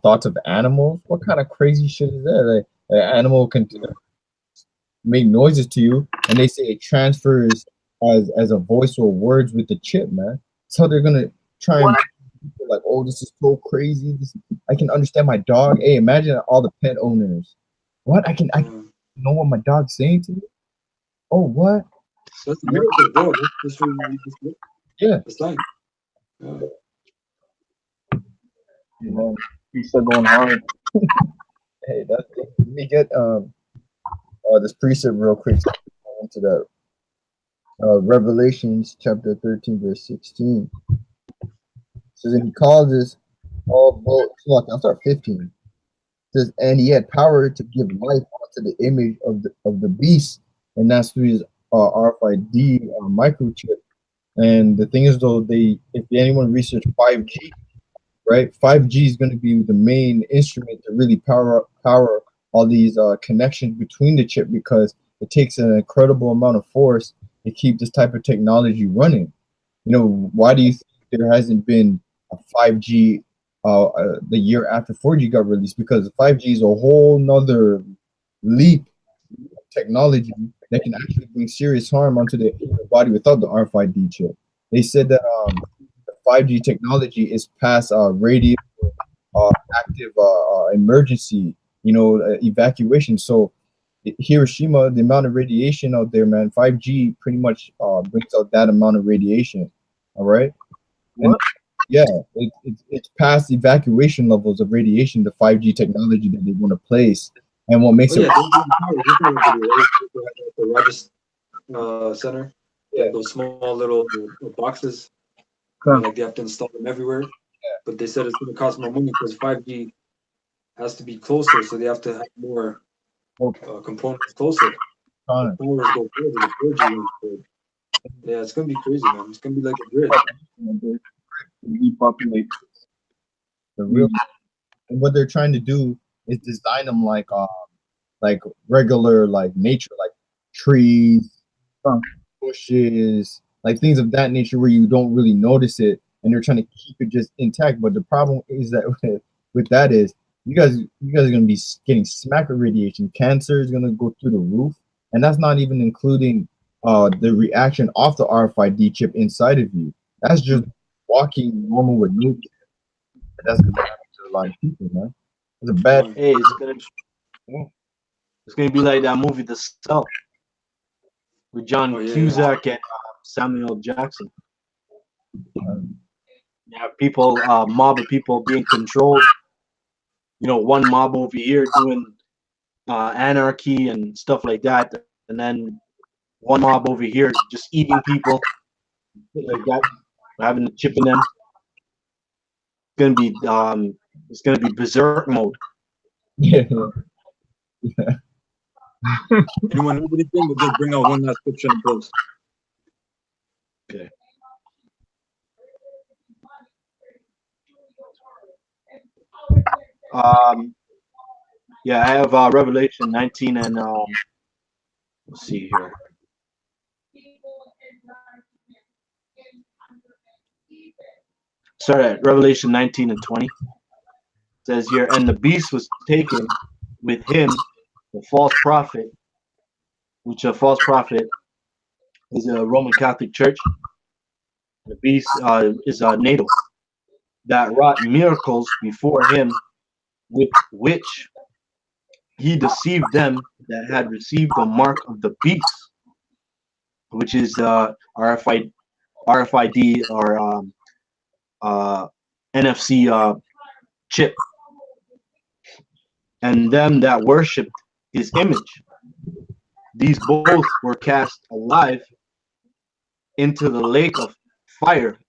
S1: thoughts of animals. What kind of crazy shit is that? Like, an animal can make noises to you, and they say it transfers as a voice or words with the chip, man. So they're gonna try and like, oh, this is so crazy. I can understand my dog. Hey, imagine all the pet owners. What I can know what my dog's saying to me. Oh, what?
S2: That's a miracle, bro.
S1: Yeah.
S2: It's like,
S3: you know, he's still going hard.
S1: Hey, let me get this precept real quick. Into that Revelations chapter 13, verse 16. It says, and he calls this all both. Look, I'll start 15. It says, and he had power to give life to the image of the beast, and that's through his RFID microchip. And the thing is, though, if anyone research 5G, right, 5G is going to be the main instrument to really power all these connections between the chip, because it takes an incredible amount of force to keep this type of technology running. You know, why do you think there hasn't been a 5G the year after 4G got released? Because 5G is a whole nother leap of technology that can actually bring serious harm onto the human body without the RFID chip. They said that the 5G technology is past radio active emergency, evacuation. So Hiroshima, the amount of radiation out there, man, 5G pretty much brings out that amount of radiation. All right. And yeah, it's past evacuation levels of radiation, the 5G technology that they want to place. And what makes
S2: Oh, yeah, the Rogers Center. Yeah, those small little boxes. Like they have to install them everywhere. But they said it's going to cost more money because 5G has to be closer, so they have to have more components closer. The powers go further, the 4G goes. Yeah, it's going to be crazy, man. It's going to be like a grid.
S1: Repopulate the real. And what they're trying to do is design them like regular, like nature, like trees, bushes, like things of that nature where you don't really notice it, and they're trying to keep it just intact. But the problem is that with that is you guys are gonna be getting smacked with radiation. Cancer is gonna go through the roof, and that's not even including the reaction off the RFID chip inside of you. That's just walking normal with no care. That's gonna happen to a lot of people, man. It's a bad.
S5: Hey, it's gonna be like that movie The Cell with John Cusack and Samuel Jackson. People, mob of people being controlled. One mob over here doing anarchy and stuff like that, and then one mob over here just eating people like that, having a chip in them. It's gonna be berserk mode.
S1: Yeah.
S2: Anyone know anything? We'll just bring out one last picture and post.
S5: Okay. Yeah, I have Revelation 19 and let's see here. Sorry, Revelation 19 and 20. It says here, and the beast was taken with him, the false prophet, which a false prophet is a Roman Catholic Church. The beast is NATO that wrought miracles before him, with which he deceived them that had received the mark of the beast, which is RFID or NFC chip, and them that worshipped his image. These both were cast alive into the lake of fire,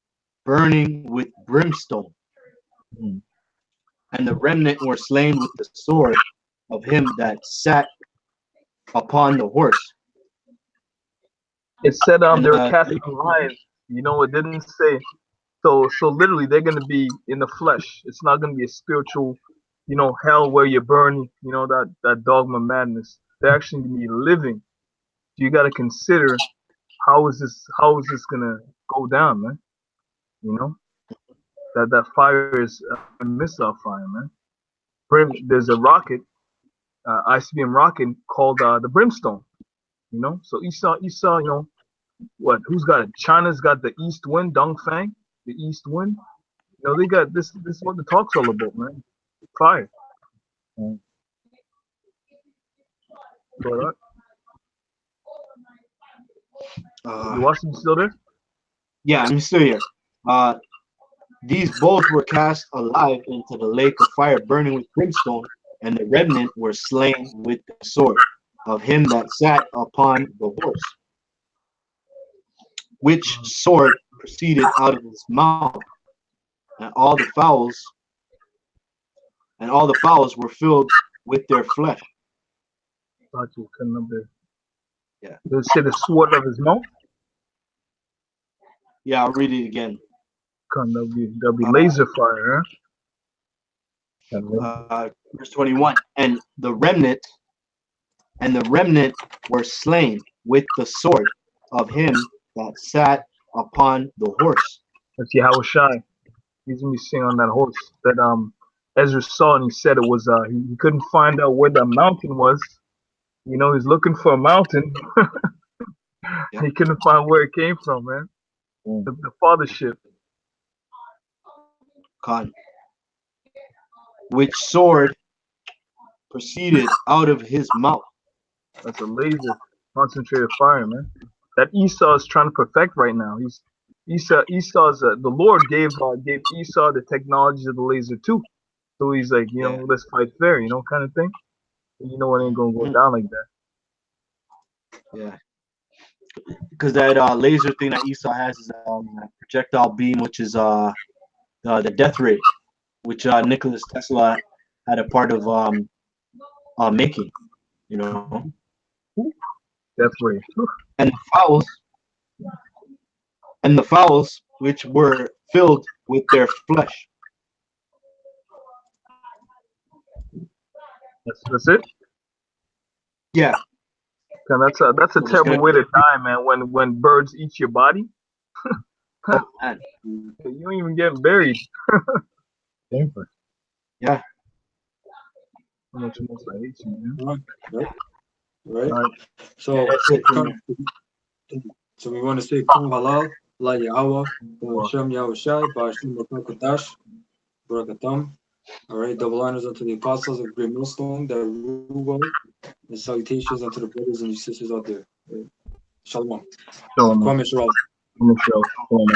S5: burning with brimstone. And the remnant were slain with the sword of him that sat upon the horse.
S3: It said they were cast alive. It didn't say. So literally they're gonna be in the flesh. It's not gonna be a spiritual, hell where you're burning, that dogma madness. They're actually gonna be living. So you gotta consider how is this gonna go down, man? That fire is a missile fire, man. There's a rocket, ICBM rocket called the brimstone. So Esau, what? Who's got it? China's got the east wind, Dongfang, the east wind. They got this. This is what the talk's all about, man. Fire. You Washington still there?
S5: Yeah, I'm still here. These both were cast alive into the lake of fire, burning with brimstone, and the remnant were slain with the sword of him that sat upon the horse, which sword proceeded out of his mouth, and all the fowls were filled with their flesh.
S3: Yeah. Does it say the sword of his mouth?
S5: Yeah, I'll read it again.
S3: That'll be laser fire,
S5: Verse 21. And the remnant were slain with the sword of him that sat upon the horse.
S3: That's Yahweh Shai. He's gonna be sitting on that horse that Ezra saw, and he said it was he couldn't find out where the mountain was. You know, he's looking for a mountain.
S5: Yeah.
S3: He couldn't find where it came from, man. The fathership.
S5: Khan. Which sword proceeded out of his mouth.
S3: That's a laser concentrated fire, man. That Esau is trying to perfect right now. Esau's the Lord gave Esau the technology of the laser too. So he's like, you know, let's fight fair, you know, kind of thing. And you know it ain't gonna go down like that.
S5: Yeah. Because that laser thing that Esau has is a projectile beam, which is the death ray, which Nikola Tesla had a part of making, you know.
S3: Death ray.
S5: And the fowls which were filled with their flesh.
S3: That's it.
S5: Yeah.
S3: And that's a terrible way to die, man. When birds eat your body,
S5: Oh, man.
S3: you don't even get buried.
S1: Shameful.
S5: Yeah.
S3: How much most I hate you, man.
S2: Right.
S3: Right.
S2: So,
S5: That's it for me.
S2: so we want to say Kung Halal, La Yahweh, Hashem Yahweh Shai, Hashem Kodash, Barakatam. All right, double honors unto the apostles of Great Millstone, the Rubo, and salutations unto the brothers and sisters out there. Right. Shalom.
S3: Shalom.
S2: Kwame Shalom.
S3: Shalom.